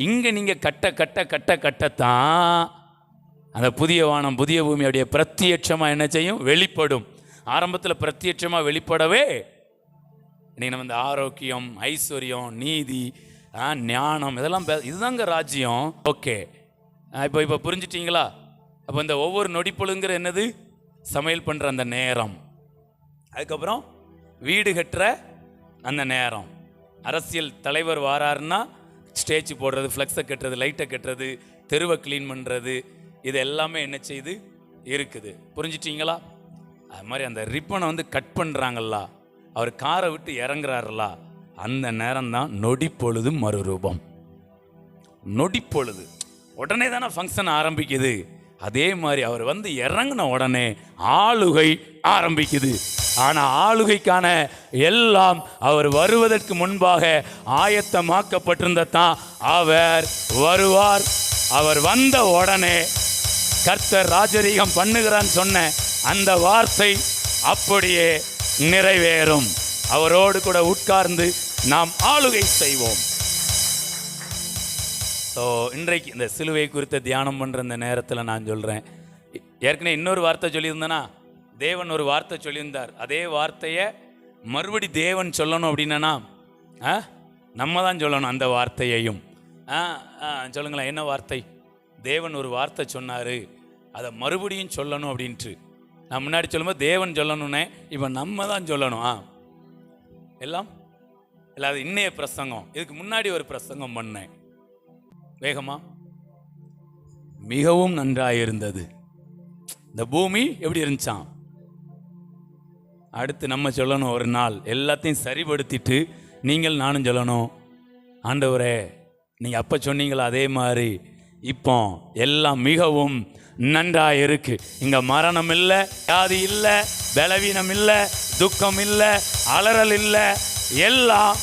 இங்க நீங்க கட்டத்தான் அந்த புதிய வானம் புதிய பூமி அப்படியே பிரத்யட்சமா என்ன செய்யும்? வெளிப்படும். ஆரம்பத்தில் பிரத்யட்சமா வெளிப்படவே இன்னைக்கு நம்ம இந்த ஆரோக்கியம், ஐஸ்வர்யம், நீதி, ஞானம் இதெல்லாம் இதுதாங்க ராஜ்யம். ஓகே, இப்போ புரிஞ்சிட்டிங்களா? அப்போ இந்த ஒவ்வொரு நொடிப்பொழுங்கிற என்னது? சமையல் பண்ணுற அந்த நேரம், அதுக்கப்புறம் வீடு கட்டுற அந்த நேரம், அரசியல் தலைவர் வாராருன்னா ஸ்டேஜ் போடுறது, ஃப்ளெக்ஸை கட்டுறது, லைட்டை கட்டுறது, தெருவை க்ளீன் பண்ணுறது, இது எல்லாமே என்ன செய்யுது இருக்குது. புரிஞ்சிட்டிங்களா? அது மாதிரி அந்த ரிப்பனை வந்து கட் பண்ணுறாங்களா, அவர் காரை விட்டு இறங்குறாருல, அந்த நேரம் தான் நொடிப்பொழுது மறுரூபம். நொடிப்பொழுது உடனே தானே ஃபங்க்ஷன் ஆரம்பிக்குது. அதே மாதிரி அவர் வந்து இறங்கின உடனே ஆளுகை ஆரம்பிக்குது. ஆனால் ஆளுகைக்கான எல்லாம் அவர் வருவதற்கு முன்பாக ஆயத்தமாக்கப்பட்டிருந்தான். அவர் வருவார். அவர் வந்த உடனே கர்த்தர் ராஜரீகம் பண்ணுகிறான்னு சொன்ன அந்த வார்த்தை அப்படியே நிறைவேறும். அவரோடு கூட உட்கார்ந்து நாம் ஆளுகை செய்வோம். ஸோ இன்றைக்கு இந்த சிலுவை குறித்த தியானம் பண்ணுற இந்த நேரத்தில் நான் சொல்கிறேன், ஏற்கனவே இன்னொரு வார்த்தை சொல்லியிருந்தேன்னா, தேவன் ஒரு வார்த்தை சொல்லியிருந்தார். அதே வார்த்தையை மறுபடி தேவன் சொல்லணும் அப்படின்னா நம்ம தான் சொல்லணும் அந்த வார்த்தையையும். சொல்லுங்களேன், என்ன வார்த்தை? தேவன் ஒரு வார்த்தை சொன்னார், அதை மறுபடியும் சொல்லணும் அப்படின்ட்டு. நான் முன்னாடி சொல்லும்போது தேவன் சொல்லணுன்னே, இப்போ நம்ம தான் சொல்லணும். எல்லாம் இல்லை, அது இன்னைய பிரசங்கம். இதுக்கு முன்னாடி ஒரு பிரசங்கம் பண்ணேன் வேகமா. மிகவும் நன்றாயிருந்தது. இந்த பூமி எப்படி இருந்துச்சான்? அடுத்து நம்ம சொல்லணும், ஒரு நாள் எல்லாத்தையும் சரிபடுத்திட்டு நீங்கள் நானும் சொல்லணும், ஆண்டவரே நீங்கள் அப்போ சொன்னீங்களா அதே மாதிரி இப்போ எல்லாம் மிகவும் நன்றாக இருக்கு. இங்கே மரணம் இல்லை, வியாதி இல்லை, பலவீனம் இல்லை, துக்கம் இல்லை, அலறல் இல்லை, எல்லாம்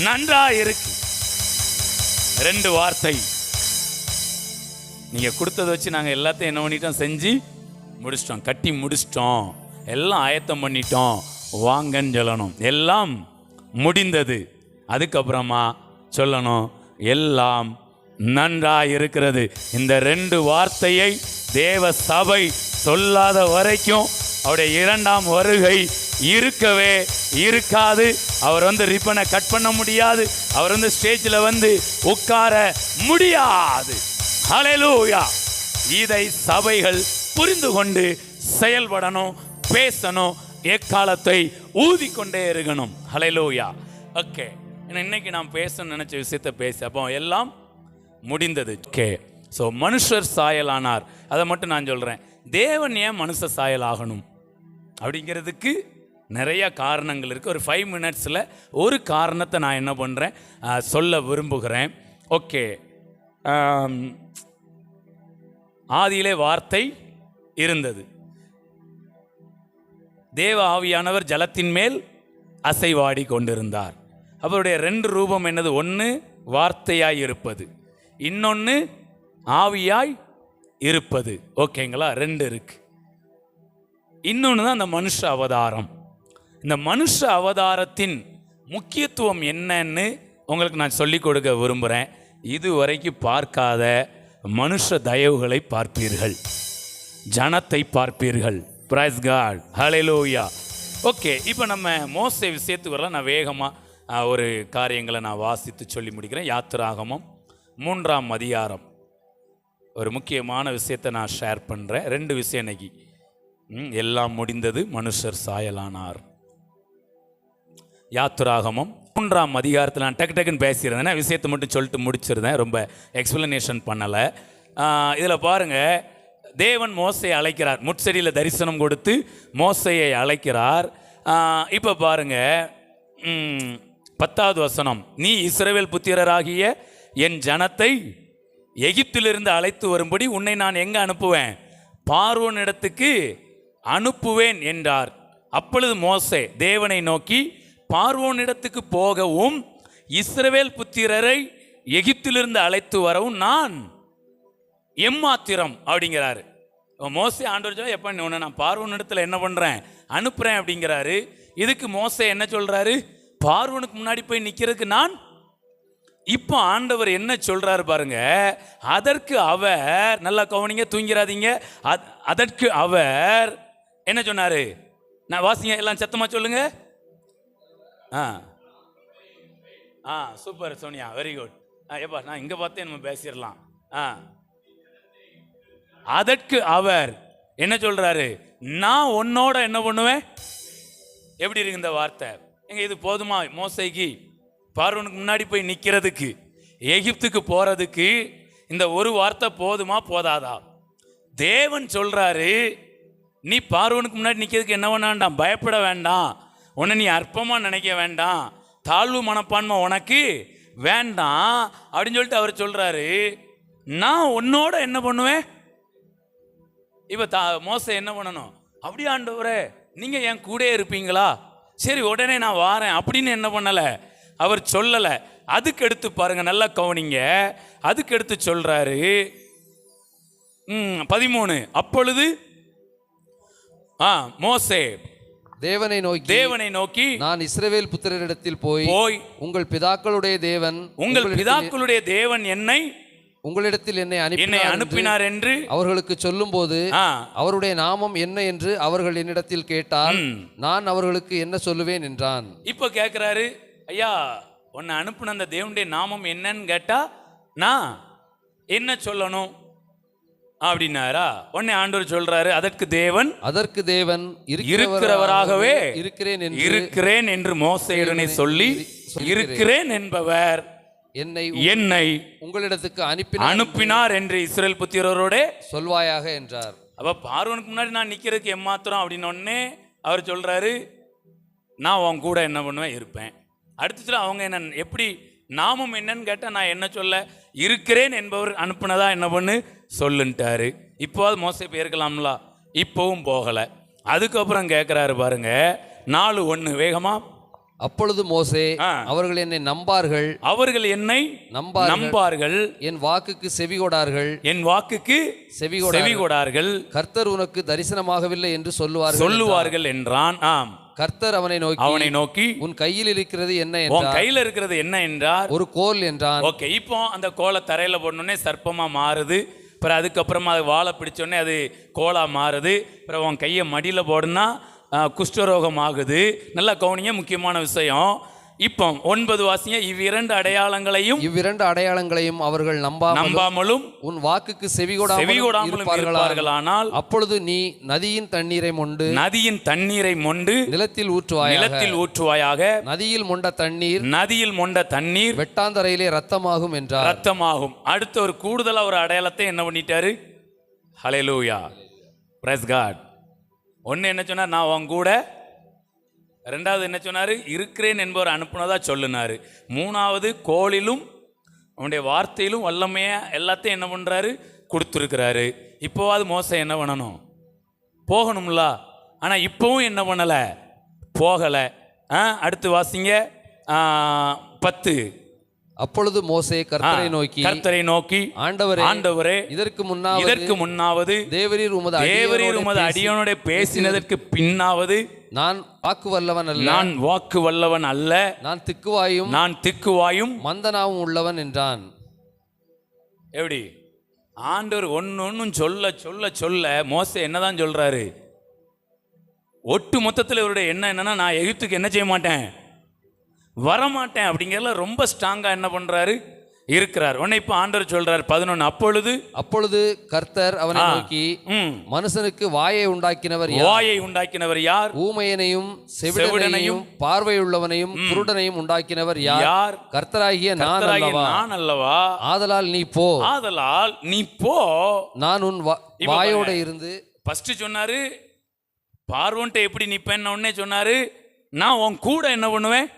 நன்றாக இருக்கு. 2 வார்த்தை நீங்கள் கொடுத்ததை வச்சு நாங்கள் எல்லாத்தையும் என்ன பண்ணிட்டோம், செஞ்சு முடிச்சிட்டோம், கட்டி முடிச்சிட்டோம், எல்லாம் ஆயத்தம் பண்ணிட்டோம், வாங்கன்னு சொல்லணும். எல்லாம் முடிந்தது. அதுக்கப்புறமா சொல்லணும், எல்லாம் நன்றாக இருக்கிறது. இந்த 2 வார்த்தையை தேவ சபை சொல்லாத வரைக்கும் அவருடைய 2ஆம் வருகை இருக்கவே இருக்காது. அவர் வந்து ரிப்பனை கட் பண்ண முடியாது. அவர் வந்து ஸ்டேஜில் வந்து உட்கார முடியாது. ஹல்லேலூயா. இதை சபைகள் புரிந்து கொண்டு செயல்படணும், பேசணும், எக்காலத்தை ஊதிக்கொண்டே இருக்கணும். ஹல்லேலூயா. ஓகே, இன்னைக்கு நான் பேசணும்னு நினைச்ச விஷயத்தை அப்போ எல்லாம் முடிந்தது. ஓகே, ஸோ மனுஷர் சாயலானார். அதை மட்டும் நான் சொல்கிறேன். தேவன் ஏன் மனுஷ சாயல் ஆகணும் அப்படிங்கிறதுக்கு நிறைய காரணங்கள் இருக்குது. ஒரு 5 மினிட்ஸில் ஒரு காரணத்தை நான் என்ன பண்ணுறேன் சொல்ல விரும்புகிறேன். ஓகே, ஆதியிலே வார்த்தை இருந்தது. தேவ ஆவியானவர் ஜலத்தின் மேல் அசைவாடி கொண்டிருந்தார். அவருடைய 2 ரூபம் என்னது? ஒன்று வார்த்தையாய் இருப்பது, இன்னொன்று ஆவியாய் இருப்பது. ஓகேங்களா? 2 இருக்கு. இன்னொன்று தான் அந்த மனுஷ அவதாரம். இந்த மனுஷ அவதாரத்தின் முக்கியத்துவம் என்னன்னு உங்களுக்கு நான் சொல்லிக் கொடுக்க விரும்புகிறேன். இதுவரைக்கும் பார்க்காத மனுஷ தயவுகளை பார்ப்பீர்கள், ஜனத்தை பார்ப்பீர்கள். Price God. ஹல்லேலூயா. ஓகே, இப்போ நம்ம மோசே விஷயத்துக்கு வரலாம். நான் வேகமாக ஒரு காரியங்களை நான் வாசித்து சொல்லி முடிக்கிறேன். யாத்திராகமம் 3ஆம் அதிகாரம் ஒரு முக்கியமான விஷயத்தை நான் ஷேர் பண்ணுறேன். 2 விஷயம் இன்னைக்கு. எல்லாம் முடிந்தது, மனுஷர் சாயலானார். யாத்திராகமம் 3ஆம் அதிகாரத்தில் நான் டக்குன்னு பேசியிருந்தேன். விஷயத்தை மட்டும் சொல்லிட்டு முடிச்சிருந்தேன், ரொம்ப எக்ஸ்பிளனேஷன் பண்ணலை. இதில் பாருங்கள், தேவன் மோசையை அழைக்கிறார். முட்செடியில் தரிசனம் கொடுத்து மோசையை அழைக்கிறார். இப்போ பாருங்கள், 10வது வசனம், நீ இஸ்ரவேல் புத்திரராகிய என் ஜனத்தை எகிப்திலிருந்து அழைத்து வரும்படி உன்னை நான் எங்கே அனுப்புவேன்? பார்வோன் இடத்துக்கு அனுப்புவேன் என்றார். அப்பொழுது மோசே தேவனை நோக்கி, பார்வோன் இடத்துக்கு போகவும் இஸ்ரவேல் புத்திரரை எகிப்திலிருந்து அழைத்து வரவும் நான் எம்மாத்திரம் அப்படிங்கிறாரு. மோசே ஆண்டவர் சொல்ல, எப்போ உன்னை நான் பார்வோன் இடத்துல என்ன பண்ணுறேன்? அனுப்புகிறேன் அப்படிங்கிறாரு. இதுக்கு மோசே என்ன சொல்கிறாரு? பார்வோனுக்கு முன்னாடி போய் நிற்கிறதுக்கு நான். இப்போ ஆண்டவர் என்ன சொல்றாரு பாருங்க. அதற்கு அவர், நல்லா கவனிங்க, தூங்கிறாதீங்க. அதற்கு அவர் என்ன சொன்னாரு? நான் வாசிங்க, எல்லாம் சத்தமா சொல்லுங்க. Super Sonia, very good. எப்பா நான் இங்க பார்த்தே நம்ம பேசிடலாம். அதற்கு அவர் என்ன சொல்றாரு? நான் உன்னோட என்ன பண்ணுவேன்? எப்படி இருக்கு இந்த வார்த்தை? எங்க இது போதுமா மோசைக்கு? பார்வோனுக்கு முன்னாடி போய் நிற்கிறதுக்கு, எகிப்துக்கு போகிறதுக்கு இந்த ஒரு வார்த்தை போதுமா போதாதா? தேவன் சொல்கிறாரு, நீ பார்வோனுக்கு முன்னாடி நிற்கிறதுக்கு என்ன வேண்டாம், பயப்பட வேண்டாம், உன்னை நீ அற்பமாக நினைக்க வேண்டாம், தாழ்வு மனப்பான்மை உனக்கு வேண்டாம் அப்படின்னு சொல்லிட்டு அவர் சொல்கிறாரு. நான் உன்னோட என்ன பண்ணுவேன்? இப்ப மோசே என்ன பண்ணணும்? அப்படியே ஆண்டவரே நீங்க என் கூட இருப்பீங்களா, சரி உடனே நான் வாரேன் அப்படின்னு என்ன பண்ணல, அவர் சொல்லல. அதுக்கு எடுத்து பாருங்க, நல்லா கவனிங்க. அதுக்கு எடுத்து சொல்றாரு 13. அப்பொழுது மோசே தேவனை நோக்கி நான் இஸ்ரவேல் புத்திரரிடத்தில் போய் உங்கள் பிதாக்களுடைய தேவன் உங்களிடத்தில் என்னை அனுப்பினார் என்று அவர்களுக்கு சொல்லும்போது அவருடைய நாமம் என்ன என்று அவர்கள் என்னிடத்தில் கேட்டால் நான் அவர்களுக்கு என்ன சொல்லுவேன் என்றான். இப்ப கேட்கிறாரு, ஐயா உன்னை அனுப்பின அந்த தேவனுடைய நாமம் என்னன்னு கேட்டா நான் என்ன சொல்லணும் அப்படின்னாரா? உடனே ஆண்டவர் சொல்றாரு, அதற்கு தேவன் இருக்கிறவராகவே இருக்கிறேன் என்று மோசேயுடனே சொல்லி, இருக்கிறேன் என்பவர் என்னை உங்களிடத்துக்கு அனுப்பினார் என்று இஸ்ரவேல் புத்திரரோட சொல்வாயாக என்றார். அப்ப பார்வோனுக்கு முன்னாடி நான் நிக்கிறதுக்கு எம்மாத்திரம் அப்படின்னு உடனே அவர் சொல்றாரு, நான் உன் கூட என்ன பண்ணுவேன், இருப்பேன். அடுத்து அவங்க என்ன எப்படி நாமம் என்னன்னு கேட்டா நான் என்ன சொல்ல, இருக்கிறேன் என்பவர் அனுப்புனதா என்ன பண்ணு சொல்லுன்ட்டாரு. இப்போது மோசே போயிருக்கலாம்ல, இப்பவும் போகல. அதுக்கப்புறம் கேட்கிறாரு பாருங்க 4:1 வேகமா. அப்பொழுது மோசே அவர்கள் என்னை நம்பார்கள், என் வாக்குக்கு செவிகொடார்கள், கர்த்தர் உனக்கு தரிசனமாகவில்லை என்று சொல்லுவார்கள் என்றான். கர்த்தர் அவனை நோக்கி உன் கையில் இருக்கிறது என்ன என்றார். ஒரு கோல் என்றான். ஓகே, இப்போ அந்த கோலை தரையில போடணுன்னே சர்ப்பமா மாறுது. அப்புறம் அதுக்கப்புறமா அது வாழை பிடிச்சோடனே அது கோலா மாறுது. அப்புறம் உன் கையை மடியில் போடுனா குஷ்டரோகம் ஆகுது. நல்லா கவனிங்க, முக்கியமான விஷயம். இப்போ 9 வாசிங்க. இவ்விரண்டு அடையாளங்களையும் அவர்கள் நம்பாமலும் உன் வாக்குக்கு செவிகொடாமலும் இருப்பார்களானால் அப்பொழுது நீ நதியின் தண்ணீரை மொண்டு நிலத்தில் ஊற்றுவாயாக. நதியில் மொண்ட தண்ணீர் வெட்டாந்தரையிலே ரத்தமாகும் என்றார். ரத்தமாகும். அடுத்த ஒரு கூடுதலா ஒரு அடையாளத்தை என்ன பண்ணிட்டாரு? ஹல்லேலூயா, பிரைஸ் காட். ஒன்னு என்ன சொன்னார்? நான் உன் கூட. ரெண்டாவது என்ன சொன்னாரு? இருக்கிறேன் என்பவர் அனுப்புனதா சொல்லுனாரு. மூணாவது கோளிலும் அவனுடைய வார்த்தையிலும் வல்லமையா எல்லாத்தையும் என்ன பண்றாரு? கொடுத்துருக்கிறாரு. இப்போவாது மோசே என்ன பண்ணணும்? போகணும்ல. ஆனா இப்பவும் என்ன பண்ணல? போகல. அடுத்து வாசிங்க 10. அப்பொழுது மோசே கர்த்தரை நோக்கி ஆண்டவரே இதற்கு முன்னாவது தேவரீர் உமது அடியானோட பேசினதற்கு பின்னாவது நான் வாக்கு வல்லவன் அல்ல, நான் திக்குவாயும் மந்தனாவும் உள்ளவன் என்றான். எப்படி ஆண்டவர் ஒன்னும் சொல்ல சொல்ல சொல்ல மோசே என்னதான் சொல்றாரு? ஒட்டு மொத்தத்தில் இவருடைய என்னன்னா, நான் எகிப்துக்கு என்ன செய்ய மாட்டேன், வரமாட்டேன் அப்படிங்கிறதுல ரொம்ப ஸ்ட்ராங்கா என்ன பண்றாரு? இருக்கிறார். உடனே இப்ப ஆண்டவர் சொல்றார் 11. அப்பொழுது கர்த்தர் அவனை நோக்கி மனுஷனுக்கு வாயை உண்டாக்கினவர் யார்? ஊமையனையும் செவிடனையும் பார்வையுள்ளவனையும் குருடனையும் உண்டாக்கினவர் யார்? கர்த்தராகிய நான் அல்லவா? ஆதலால் நீ போ, நான் உன் வாயோட இருந்து. ஃபர்ஸ்ட் சொன்னாரு பார்வோன்ட்ட எப்படி நிப்பேன்னு உடனே சொன்னாரு நான் உன் கூட என்ன பண்ணுவேன்.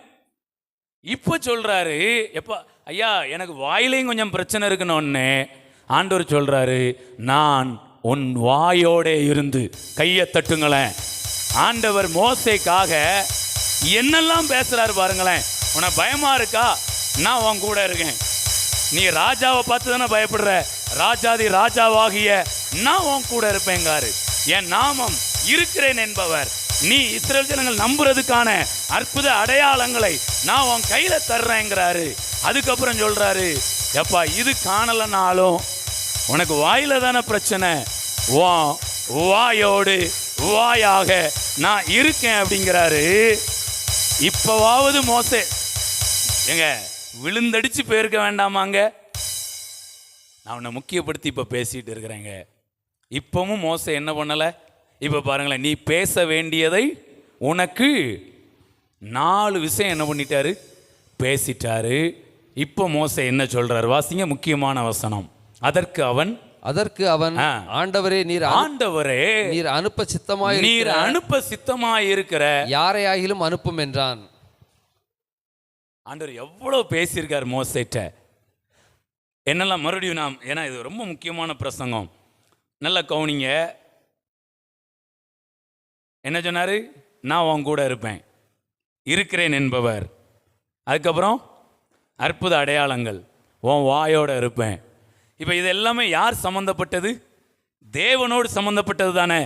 இப்போ சொல்றாரு எப்பா ஐயா எனக்கு வாயிலையும் கொஞ்சம் பிரச்சனை இருக்குன்னு ஆண்டவர் சொல்றாரு நான் உன் வாயோட இருந்து. கையை தட்டுங்களேன். ஆண்டவர் மோசேக்காக என்னெல்லாம் பேசுறாரு பாருங்களேன். உனக்கு பயமா இருக்கா? நான் உன் கூட இருக்கேன். நீ ராஜாவை பார்த்து தானே பயப்படுற? ராஜாதி ராஜாவாகிய நான் உன் கூட இருப்பேங்காரு. என் நாமம் இருக்கிறேன் என்பவர். நீ இஸ்ரவேல் ஜனங்கள் நம்புறதுக்கான அற்புத அடையாளங்களை நான் உன் கையில தர்றேங்கிறாரு. அதுக்கப்புறம் சொல்றாரு எப்பா இது காணலனாலும் உனக்கு வாயில தானே பிரச்சனை, வாயோடு வாயாக நான் இருக்கேன் அப்படிங்கிறாரு. இப்பவாவது மோசே எங்க விழுந்தடிச்சு போயிருக்க வேண்டாமாங்க? நான் உன்னை முக்கியப்படுத்தி இப்ப பேசிட்டு இருக்கிறேங்க. இப்பவும் மோசே என்ன பண்ணல? இப்ப பாருங்களேன், நீ பேச வேண்டியதை உனக்கு 4 விஷயம் என்ன பண்ணிட்டாரு? பேசிட்டாரு. இப்போ மோசே என்ன சொல்றாரு? வாசிங்க, முக்கியமான வசனம். அதற்கு அவன் ஆண்டவரே நீர் அனுப்ப சித்தமாய் இருக்கிற யாரையாகிலும் அனுப்பும் என்றான். ஆண்டவர் எவ்வளவு பேசியிருக்கார் மோசேட்ட. என்னெல்லாம் மறுபடியும் ஏன்னா இது ரொம்ப முக்கியமான பிரசங்கம். நல்ல கவனிங்க. என்ன சொன்னார்? நான் உன் கூட இருப்பேன், இருக்கிறேன் என்பவர். அதுக்கப்புறம் அற்புத அடையாளங்கள், உன் வாயோட இருப்பேன். இப்போ இது எல்லாமே யார் சம்மந்தப்பட்டது? தேவனோடு சம்மந்தப்பட்டது தானே.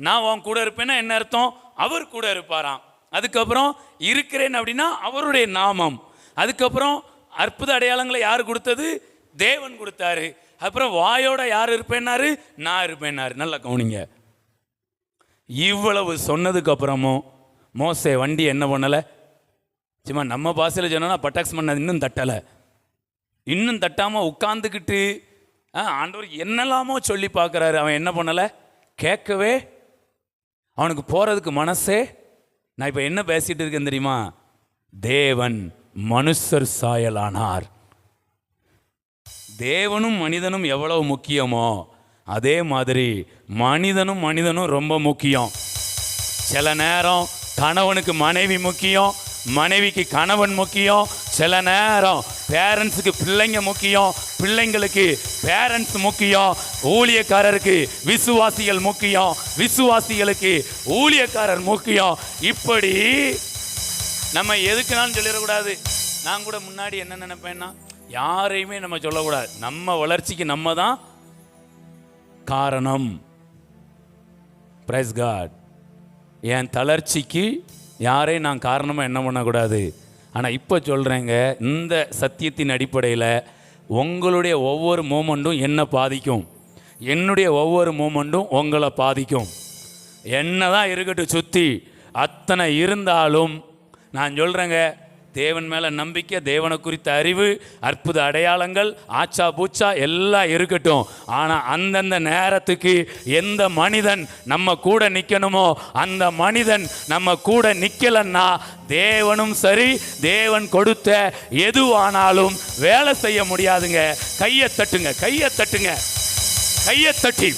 நான் உன் கூட இருப்பேன்னா என்ன அர்த்தம்? அவர் கூட இருப்பாராம். அதுக்கப்புறம் இருக்கிறேன் அப்படின்னா அவருடைய நாமம். அதுக்கப்புறம் அற்புத அடையாளங்களை யார் கொடுத்தது? தேவன் கொடுத்தாரு. அப்புறம் வாயோட யார் இருப்பேன்னாரு? நான் இருப்பேன்னாரு. நல்லா கவனிங்க. இவ்வளவு சொன்னதுக்கு அப்புறமும் மோசே வண்டி என்ன பண்ணலை? சும்மா நம்ம பாசையில் சொன்னா பட்டாக்ஸ் பண்ணது இன்னும் தட்டலை. இன்னும் தட்டாமல் உட்காந்துக்கிட்டு ஆண்டவர் என்னெல்லாமோ சொல்லி பார்க்குறாரு. அவன் என்ன பண்ணலை? கேட்கவே அவனுக்கு போகிறதுக்கு மனசே. நான் இப்போ என்ன பேசிகிட்டு இருக்கேன் தெரியுமா? தேவன் மனுஷர் சாயலானார். தேவனும் மனிதனும் எவ்வளவு முக்கியமோ அதே மாதிரி மனிதனும் ரொம்ப முக்கியம். சில நேரம் கணவனுக்கு மனைவி முக்கியம், மனைவிக்கு கணவன் முக்கியம். சில நேரம் பேரண்ட்ஸுக்கு பிள்ளைங்க முக்கியம், பிள்ளைங்களுக்கு பேரண்ட்ஸ் முக்கியம். ஊழியக்காரருக்கு விசுவாசிகள் முக்கியம், விசுவாசிகளுக்கு ஊழியக்காரர் முக்கியம். இப்படி நம்ம எதுக்குனாலும் சொல்லிடக்கூடாது. நான் கூட முன்னாடி என்ன நினைப்பேன்னா, யாரையுமே நம்ம சொல்லக்கூடாது. நம்ம வளர்ச்சிக்கு நம்ம தான் காரணம். Price God. என் தளர்ச்சிக்கு யாரையும் நான் காரணமாக என்ன பண்ணக்கூடாது. ஆனால் இப்போ சொல்கிறேங்க, இந்த சத்தியத்தின் அடிப்படையில் உங்களுடைய ஒவ்வொரு மூமெண்ட்டும் என்னை பாதிக்கும், என்னுடைய ஒவ்வொரு மூமெண்ட்டும் உங்களை பாதிக்கும். என்ன தான் இருக்கட்டும் சுற்றி, அத்தனை இருந்தாலும் நான் சொல்கிறேங்க, தேவன் மேலே நம்பிக்கை, தேவனை குறித்த அறிவு, அற்புத அடையாளங்கள், ஆச்சா பூச்சா எல்லாம் இருக்கட்டும். ஆனால் அந்தந்த நேரத்துக்கு எந்த மனிதன் நம்ம கூட நிற்கணுமோ அந்த மனிதன் நம்ம கூட நிற்கலன்னா தேவனும் சரி, தேவன் கொடுத்த எதுவானாலும் வேலை செய்ய முடியாதுங்க. கையை தட்டுங்க, கையை தட்டுங்க, கையை தட்டி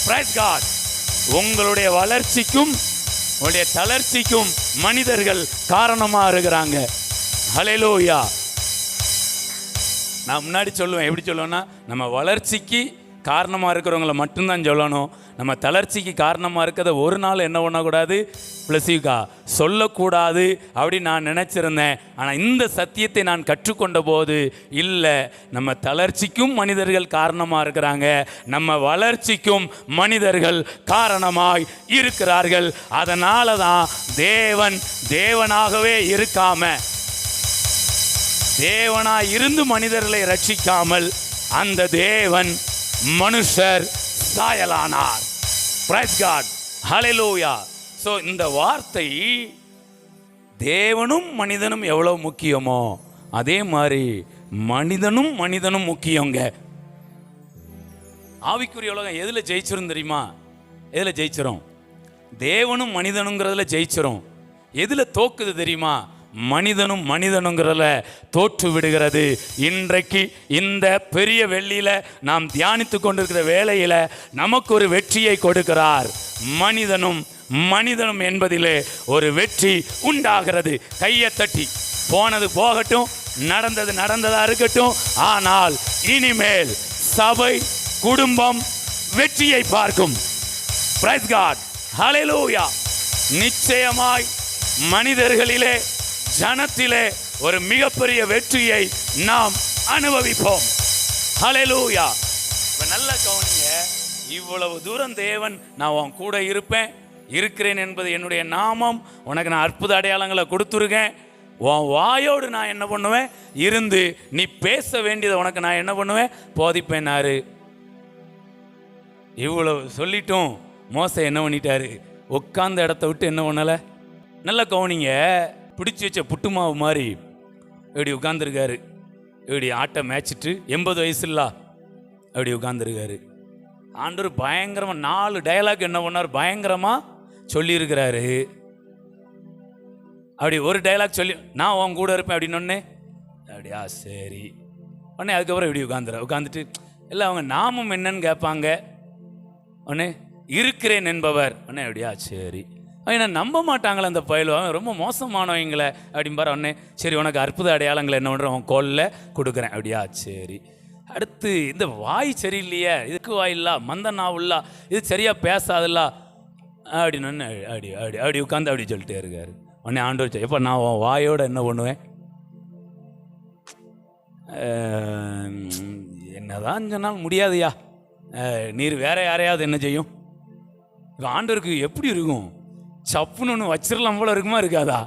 பிரைஸ் காட். உங்களுடைய வளர்ச்சிக்கும் உங்களுடைய தளர்ச்சிக்கும் மனிதர்கள் காரணமாக இருக்கிறாங்க. ஹல்லேலூயா. நான் முன்னாடி சொல்லுவேன், எப்படி சொல்லுவேன்னா, நம்ம வளர்ச்சிக்கு காரணமாக இருக்கிறவங்கள மட்டும்தான் சொல்லணும். நம்ம தளர்ச்சிக்கு காரணமாக இருக்கிறத ஒரு நாள் என்ன பண்ணக்கூடாது, பிளஸிக்கா சொல்லக்கூடாது அப்படின்னு நான் நினச்சிருந்தேன். ஆனால் இந்த சத்தியத்தை நான் கற்றுக்கொண்ட போது இல்லை, நம்ம தளர்ச்சிக்கும் மனிதர்கள் காரணமாக இருக்கிறாங்க, நம்ம வளர்ச்சிக்கும் மனிதர்கள் காரணமாய் இருக்கிறார்கள். அதனால தான் தேவன் தேவனாகவே இருக்காம, தேவனாய் இருந்து மனிதர்களை ரட்சிக்காமல் அந்த தேவன் மனுஷர் சாயலானார். Praise God. ஹல்லேலூயா. ஸோ இந்த வார்த்தை தேவனும் மனிதனும் எவ்வளவு முக்கியமோ அதே மாதிரி மனிதனும் முக்கியங்க. ஆவிக்குரிய உலகம் எதில் ஜெயிச்சிரும் தெரியுமா? எதில் ஜெயிச்சிரும்? தேவனும் மனிதனுங்கிறதுல ஜெயிச்சிரும். எதில் தோக்குது தெரியுமா? மனிதனுங்கிறதுல தோற்று விடுகிறது. இன்றைக்கு இந்த பெரிய வெள்ளியில நாம் தியானித்து கொண்டிருக்கிற வேளையில நமக்கு ஒரு வெற்றியை கொடுக்கிறார். மனிதனும் என்பதிலே ஒரு வெற்றி உண்டாகிறது. கையை தட்டி, போனது போகட்டும், நடந்தது நடந்ததா இருக்கட்டும், ஆனால் இனிமேல் சபை குடும்பம் வெற்றியை பார்க்கும். Praise God. ஹல்லேலூயா. நிச்சயமாய் மனிதர்களிலே, ஜனத்திலே ஒரு மிகப்பெரிய வெற்றியை நாம் அனுபவிப்போம். ஹல்லேலூயா. இப்ப நல்ல கவனிங்க. இவ்வளவு தூரம் தேவன் நான் உன் கூட இருப்பேன், இருக்கிறேன் என்பது என்னுடைய நாமம், உனக்கு நான் அற்புத அடையாளங்களை கொடுத்துருக்கேன், உன் வாயோடு நான் என்ன பண்ணுவேன், இருந்து நீ பேச வேண்டியதை உனக்கு நான் என்ன பண்ணுவேன், போதிப்பேனாரு. இவ்வளவு சொல்லிட்டும் மோசே என்ன பண்ணிட்டாரு? உட்கார்ந்த இடத்த விட்டு என்ன பண்ணலை? நல்ல கவனிங்க. பிடிச்சி வச்ச புட்டு மாவு மாதிரி இப்படி உட்காந்துருக்காரு. இப்படி ஆட்டை மேய்ச்சிட்டு 80 வயசு இல்லா அப்படி உட்காந்துருக்காரு. ஆண்டவர் பயங்கரமாக 4 டயலாக் என்ன பண்ணார், பயங்கரமாக சொல்லியிருக்கிறாரு. அப்படி ஒரு டைலாக் சொல்லி நான் உன் கூட இருப்பேன் அப்படின்னு அப்படியா சரி உடனே அதுக்கப்புறம் இப்படி உட்காந்துட்டு இல்லை அவங்க நாமம் என்னன்னு கேட்பாங்க. உடனே இருக்கிறேன் என்பவர் உடனே அப்படியா சரி. அவன் நம்ப மாட்டாங்களே அந்த பயலோ, அவன் ரொம்ப மோசமானவங்கள அப்படின்பார். உடனே சரி உனக்கு அற்புத அடையாளங்கள் என்ன பண்ணுற, அவன் கோலில் கொடுக்குறேன் அப்படியா சரி. அடுத்து இந்த வாய் சரியில்லையே, இதுக்கு வாய் இல்லா, மந்த நாவுல்லா, இது சரியாக பேசாதுல்ல, அப்படின்னு அப்படி உட்காந்து அப்படி சொல்லிட்டே இருக்காரு. உடனே ஆண்டவர் எப்போ நான் உன் வாயோட என்ன பண்ணுவேன், என்னதான் சொன்னாலும் முடியாதுயா, நீர் வேற யாரையாவது என்ன செய்யும். இப்போ ஆண்டவருக்கு எப்படி இருக்கும், சப்புன்னு ஒன்று வச்சிடலாம் போல இருக்குமா இருக்காதா?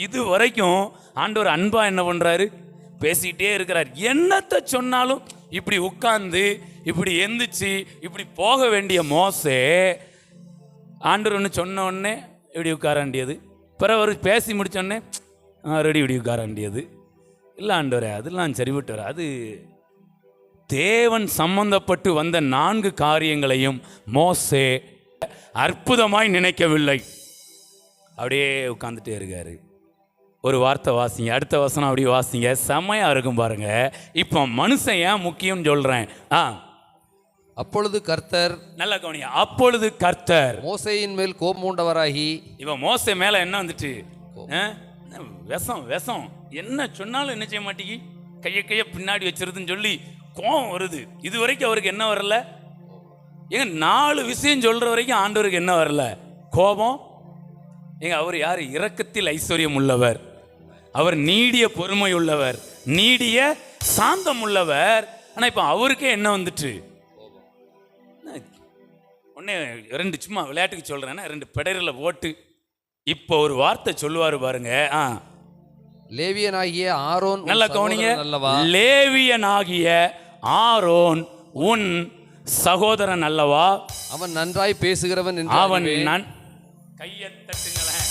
இது வரைக்கும் ஆண்டவர் அன்பா என்ன பண்றாரு, பேசிக்கிட்டே இருக்கிறார். என்னத்தை சொன்னாலும் இப்படி உட்கார்ந்து இப்படி எந்திரிச்சு இப்படி போக வேண்டிய மோசே ஆண்டவர் ஒன்று சொன்ன உடனே இப்படி உட்கார வேண்டியது, பிறகு அவர் பேசி முடிச்சோடனே ரெடி இப்படி உட்கார வேண்டியது. இல்லை ஆண்டவரே அதெல்லாம் சரிபட்டு வர, அது தேவன் சம்பந்தப்பட்டு வந்த 4 காரியங்களையும் மோசே அற்புதமாய் நினைக்கவில்லை. அப்படியே உட்காந்துட்டே இருக்காரு. ஒரு வார்த்தை வாசிங்க, அடுத்த வசனம் அப்படி வாசிங்க, செம்மையா இருக்கும் பாருங்க. இப்போ மனுஷன் ஏன் முக்கியம் சொல்றேன். அப்பொழுது கர்த்தர், நல்ல கவனிங்க, அப்பொழுது கர்த்தர் மோசேயின் மேல் கோபம் உண்டவராகி. இப்போ மோசே மேல என்ன வந்துட்டு, விஷம் விஷம், என்ன சொன்னாலும் என்ன செய்ய மாட்டேங்கி, கைய பின்னாடி வச்சிருதுன்னு சொல்லி கோபம் வருது. இது வரைக்கும் அவருக்கு என்ன வரல, ஏங்க 4 விஷயம் சொல்ற வரைக்கும் ஆண்டவருக்கு என்ன வரல, கோபம். ஏங்க அவர் யார், இரக்கத்தில் ஐஸ்வர்யம் உள்ளவர், அவர் நீடிய பொறுமை உள்ளவர், நீடிய சாந்தம் உள்ளவர். ஆனா இப்ப அவருக்கே என்ன வந்துட்டு, உடனே 2 சும்மா விளையாட்டுக்கு சொல்றேன்னா 2 பெடரில் போட்டு இப்போ ஒரு வார்த்தை சொல்லுவாரு பாருங்க. லேவியனாகிய ஆரோன், நல்ல கவனிங்க, லேவியனாகிய ஆரோன் உன் சகோதரன் அல்லவா, அவன் நன்றாய் பேசுகிறவன் என்று அவன் கையை தட்டுங்களேன்.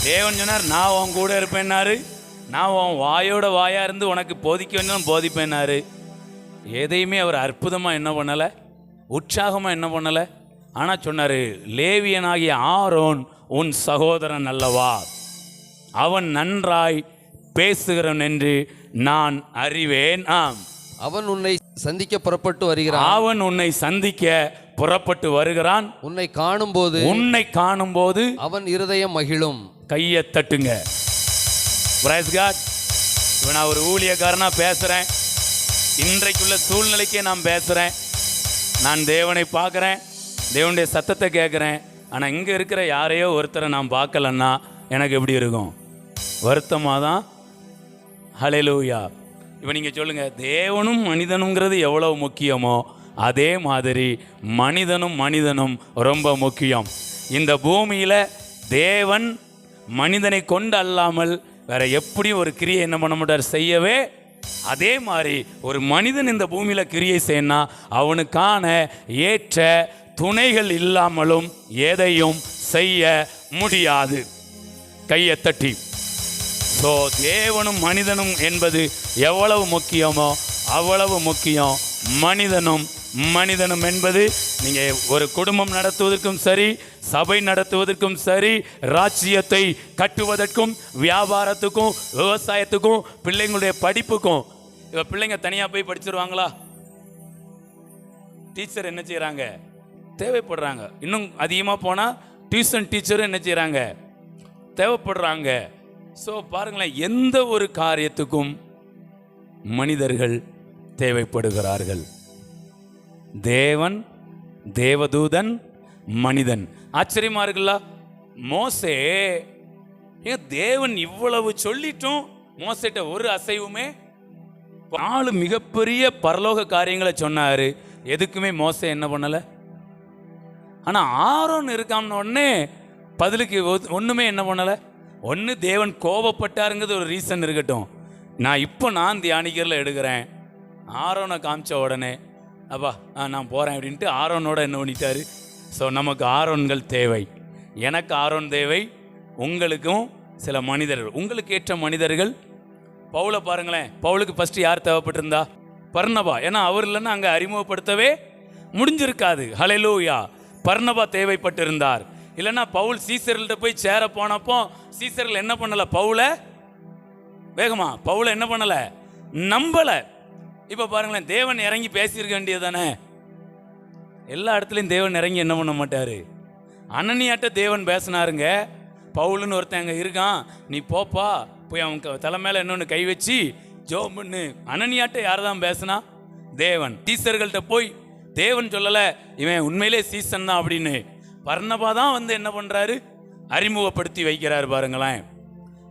தேவன் சொன்னார் நான் உன் கூட இருப்பேன்னாரு, நான் உன் வாயோட வாயா இருந்து உனக்கு போதிக்க வேணும் போதிப்பேன்னாரு. எதையுமே அவர் அற்புதமா என்ன பண்ணல, உற்சாகமா என்ன பண்ணல. ஆனா சொன்னாரு லேவியனாகிய ஆரோன் உன் சகோதரன் அல்லவா, அவன் நன்றாய் பேசுகிறவன் என்று நான் அறிவேன். அவன் உன்னை சந்திக்க புறப்பட்டு வருகிறான், அவன் உன்னை சந்திக்க புறப்பட்டு வருகிறான். உன்னை காணும்போது அவன் இருதயம் மகிழும். கையை தட்டுங்க. Praise God. இப்போ நான் ஒரு ஊழியக்காரனா பேசுறேன், இன்றைக்குள்ள சூழ்நிலைக்கே நான் பேசுறேன். நான் தேவனை பார்க்குறேன், தேவனுடைய சத்தத்தை கேட்குறேன். ஆனால் இங்கே இருக்கிற யாரையோ ஒருத்தரை நான் பார்க்கலன்னா எனக்கு எப்படி இருக்கும், வருத்தமாக தான். ஹல்லேலூயா. இப்போ நீங்கள் சொல்லுங்கள், தேவனும் மனிதனுங்கிறது எவ்வளவு முக்கியமோ அதே மாதிரி மனிதனும் ரொம்ப முக்கியம். இந்த பூமியில் தேவன் மனிதனை கொண்டு அல்லாமல் வேற எப்படியும் ஒரு கிரியை என்ன பண்ண மாட்டார், செய்யவே. அதே மாதிரி ஒரு மனிதன் இந்த பூமியில் கிரியை செய்யணும், அவனுக்கான ஏற்ற துணைகள் இல்லாமலும் எதையும் செய்ய முடியாது. கையை தட்டி. ஸோ தேவனும் மனிதனும் என்பது எவ்வளவு முக்கியமோ அவ்வளவு முக்கியம் மனிதனும் என்பது. நீங்கள் ஒரு குடும்பம் நடத்துவதற்கும் சரி, சபை நடத்துவதற்கும் சரி, ராஜ்யத்தை கட்டுவதற்கும், வியாபாரத்துக்கும், விவசாயத்துக்கும், பிள்ளைங்களுடைய படிப்புக்கும். இப்போ பிள்ளைங்க தனியாக போய் படிச்சிருவாங்களா? டீச்சர் என்ன செய்கிறாங்க, தேவைப்படுறாங்க. இன்னும் அதிகமாக போனால் டியூஷன் டீச்சரும் என்ன செய்கிறாங்க, தேவைப்படுறாங்க. ஸோ பாருங்களேன், எந்த ஒரு காரியத்துக்கும் மனிதர்கள் தேவைப்படுகிறார்கள். தேவன், தேவதூதன், மனிதன். ஆச்சரியமா இருக்குல்ல? மோசே, தேவன் இவ்வளவு சொல்லிட்டும் மோசேட்ட ஒரு அசைவுமே, 4 மிகப்பெரிய பரலோக காரியங்களை சொன்னாரு, எதுக்குமே மோசே என்ன பண்ணல. ஆனா ஆரோன் இருக்காம உடனே பதிலுக்கு ஒண்ணுமே என்ன பண்ணல. ஒன்று தேவன் கோபப்பட்டாருங்கிறது ஒரு ரீசன் இருக்கட்டும். நான் தியானிக்கிறல எடுக்கிறேன், ஆரோனை காமிச்ச உடனே அப்பா நான் போகிறேன் அப்படின்ட்டு ஆரோனோட என்ன பண்ணிட்டாரு. ஸோ நமக்கு ஆரோன்கள் தேவை, எனக்கு ஆரோன் தேவை, உங்களுக்கும் சில மனிதர்கள், உங்களுக்கு ஏற்ற மனிதர்கள். பவுலை பாருங்களேன், பவுலுக்கு ஃபஸ்ட்டு யார் தேவைப்பட்டிருந்தா? பர்னபா. ஏன்னா அவர் இல்லைன்னா அங்கே அறிமுகப்படுத்தவே முடிஞ்சிருக்காது. ஹல்லேலூயா. பர்னபா தேவைப்பட்டிருந்தார். இல்லைன்னா பவுல் சீசர்கள்ட்ட போய் சேர போனப்போ சீசர்கள் என்ன பண்ணல, பவுலை என்ன பண்ணல, நம்பல. இப்ப பாருங்களேன், தேவன் இறங்கி பேசியிருக்க வேண்டியது தானே. எல்லா இடத்துலையும் தேவன் இறங்கி என்ன பண்ண மாட்டாரு. அனனியாட்ட தேவன் பேசினாருங்க, பவுலுன்னு ஒருத்தன் அங்கே இருக்கான், நீ போப்பா, போய் அவன் தலை மேலே இன்னொன்று கை வச்சு ஜெபம் பண்ணு. அனனியாட்ட யார் தான் பேசுனா? தேவன். சீசர்கள்ட்ட போய் தேவன் சொல்லலை இவன் உண்மையிலே சீசன் தான் அப்படின்னு. பர்னபா தான் வந்து என்ன பண்ணுறாரு, அறிமுகப்படுத்தி வைக்கிறாரு பாருங்களேன்.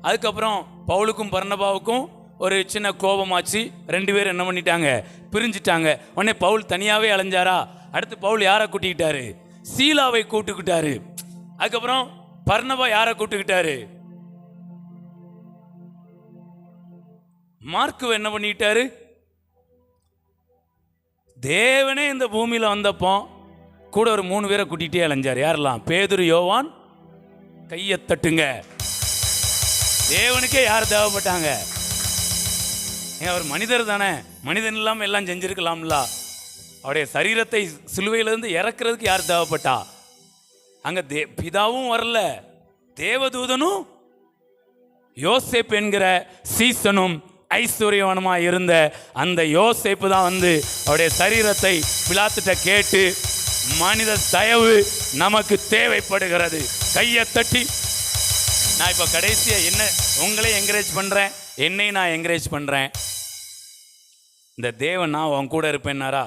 அதுக்கப்புறம் பவுலுக்கும் பர்னபாவுக்கும் ஒரு சின்ன கோபமாச்சு. 2 பேரும் என்ன பண்ணிட்டாங்க, பிரிஞ்சிட்டாங்க. உடனே பவுல் தனியாகவே அலைஞ்சாரா. அடுத்து பவுல் யாரை கூட்டிக்கிட்டாரு, சீலாவை கூட்டுக்கிட்டாரு. அதுக்கப்புறம் பர்னபா யாரை கூட்டுக்கிட்டாரு, மார்க்குவை என்ன பண்ணிக்கிட்டாரு. தேவனே இந்த பூமியில் வந்தப்போ கூட ஒரு 3 பேரை கூட்டிகிட்டே அலைஞ்சார். யாரெல்லாம்? பேதுரு, யோவான். கையை தட்டுங்க. தேவனுக்கே யார் தேவைப்பட்டாங்க? அவர் மனிதர் தானே, மனிதன் இல்லாமல் எல்லாம் செஞ்சிருக்கலாம்ல. அவருடைய சரீரத்தை சிலுவையிலிருந்து இறக்குறதுக்கு யார் தேவைப்பட்டா? அங்க பிதாவும் வரல, தேவதூதனும் யோசேப்பு என்கிற சீசனும் ஐஸ்வர்யவனமா இருந்த அந்த யோசேப்பு தான் வந்து அவருடைய சரீரத்தை பிலாத்துட்ட கேட்டு, மனித தயவு நமக்கு தேவைப்படுகிறது. கையை தட்டி நான் இப்போ கடைசியாக என்ன உங்களே என்கரேஜ் பண்ணுறேன், என்னை நான் என்கரேஜ் பண்ணுறேன். இந்த தேவன் நான் உன் கூட இருப்பேன்னாரா?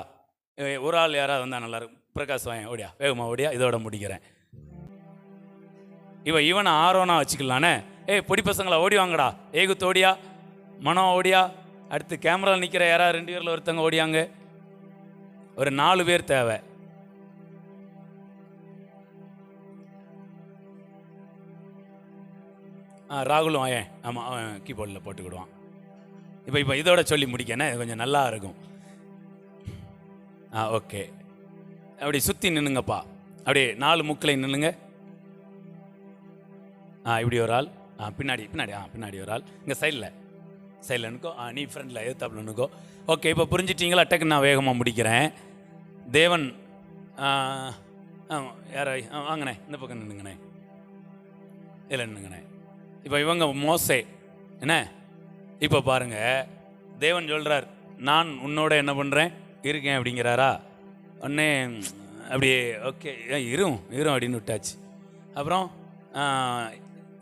ஒரு ஆள் யாராவது வந்தால் நல்லாயிருக்கும். பிரகாஷ் வாயன் ஓடியா, வேகமா ஓடியா, இதோட முடிக்கிறேன். இவனை ஆரோனா வச்சுக்கலானே. பொடி பசங்களா ஓடி வாங்கடா. ஏகுத்து ஓடியா, மனோ ஓடியா. அடுத்து கேமராவில் நிற்கிற யாராவது 2 பேரில் ஒருத்தங்க ஓடியாங்க. ஒரு 4 பேர் தேவை. ராகுலும் ஆயன், ஆமாம், அவன் கீபோர்டில் போட்டுக்கிடுவான். இப்போ இதோட சொல்லி முடிக்கண்ணே, கொஞ்சம் நல்லா இருக்கும். ஓகே, அப்படி சுற்றி நின்னுங்கப்பா. அப்படியே 4 முக்களை நின்னுங்க. இப்படி ஒரு ஆள், பின்னாடி பின்னாடி பின்னாடி ஒரு ஆள், இங்கே சைடில் நிற்கோ. நீ ஃப்ரெண்டில் எதிர்த்தாப்பில் நிற்கோ. ஓகே, இப்போ புரிஞ்சிட்டிங்களா? டக்குன்னு நான் வேகமாக முடிக்கிறேன். தேவன் யாரை வாங்கண்ணே, இந்த பக்கம் நின்னுங்கண்ணே, இல்லை நின்னுங்கண்ணே. இப்போ இவங்க மோசே என்ன, இப்போ பாருங்க, தேவன் சொல்கிறார் நான் உன்னோட என்ன பண்ணுறேன், இருக்கேன் அப்படிங்கிறாரா. உடனே அப்படியே ஓகே இரும் அப்படின்னு விட்டாச்சு. அப்புறம்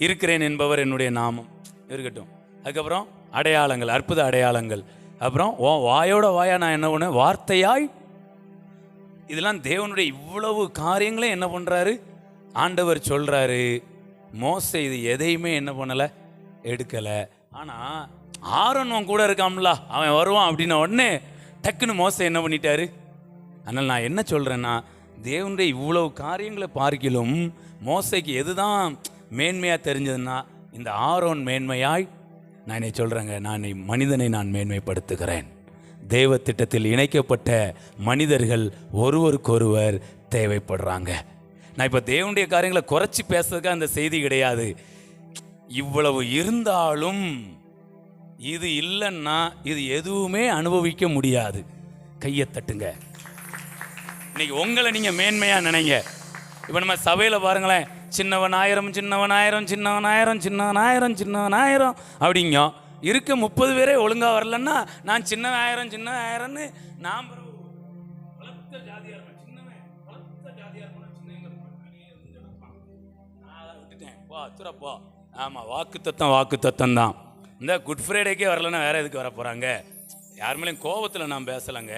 இருக்கிறேன் என்பவர் என்னுடைய நாமம் இருக்கட்டும். அதுக்கப்புறம் அடையாளங்கள், அற்புத அடையாளங்கள். அப்புறம் வாயோட வாயா நான் என்ன பண்ணேன், வார்த்தையாய். இதெல்லாம் தேவனுடைய இவ்வளவு காரியங்களே என்ன பண்ணுறாரு, ஆண்டவர் சொல்கிறாரு. மோசே இது எதையுமே என்ன பண்ணலை, எடுக்கலை. ஆனால் ஆரோன் அவன் கூட இருக்கான்ல, அவன் வருவான் அப்படின்ன உடனே டக்குன்னு மோசே என்ன பண்ணிட்டாரு. அதனால் நான் என்ன சொல்கிறேன்னா, தேவனுடைய இவ்வளவு காரியங்களை பார்க்கிலும் மோசைக்கு எதுதான் மேன்மையாக தெரிஞ்சதுன்னா, இந்த ஆரோன் மேன்மையாய். நான் என்னை சொல்கிறேங்க, நான் மனிதனை நான் மேன்மைப்படுத்துகிறேன். தேவ திட்டத்தில் இணைக்கப்பட்ட மனிதர்கள் ஒருவருக்கொருவர் தேவைப்படுறாங்க. நான் இப்போ தேவனுடைய காரியங்களை குறைச்சி பேசுறதுக்காக அந்த செய்தி கிடையாது. இவ்வளவு இருந்தாலும் இது இல்லைன்னா இது எதுவுமே அனுபவிக்க முடியாது. கையை தட்டுங்க. இன்னைக்கு உங்களை நீங்கள் மேன்மையாக நினைங்க. இப்போ நம்ம சபையில் பாருங்களேன், சின்னவன் 1000 சின்னவன் 1000 சின்னவன் 1000 சின்னவன் 1000 சின்னவன் 1000 அப்படிங்க. இருக்க 30 பேரே ஒழுங்காக வரலன்னா நான் சின்னவன் 1000 சின்னவன் 1000ன்னு நான் வளர்த்த ஜாதியாக இருப்பேன். சின்னவன் வளர்த்த ஜாதியாக இருப்பேன். விட்டுட்டேன் போ துறப்போ. ஆமாம், வாக்கு தத்தம் தான். இந்த குட் ஃப்ரைடேக்கே வரலன்னா வேற எதுக்கு வர போகிறாங்க? யாருமேலையும் கோபத்தில் நான் பேசலைங்க.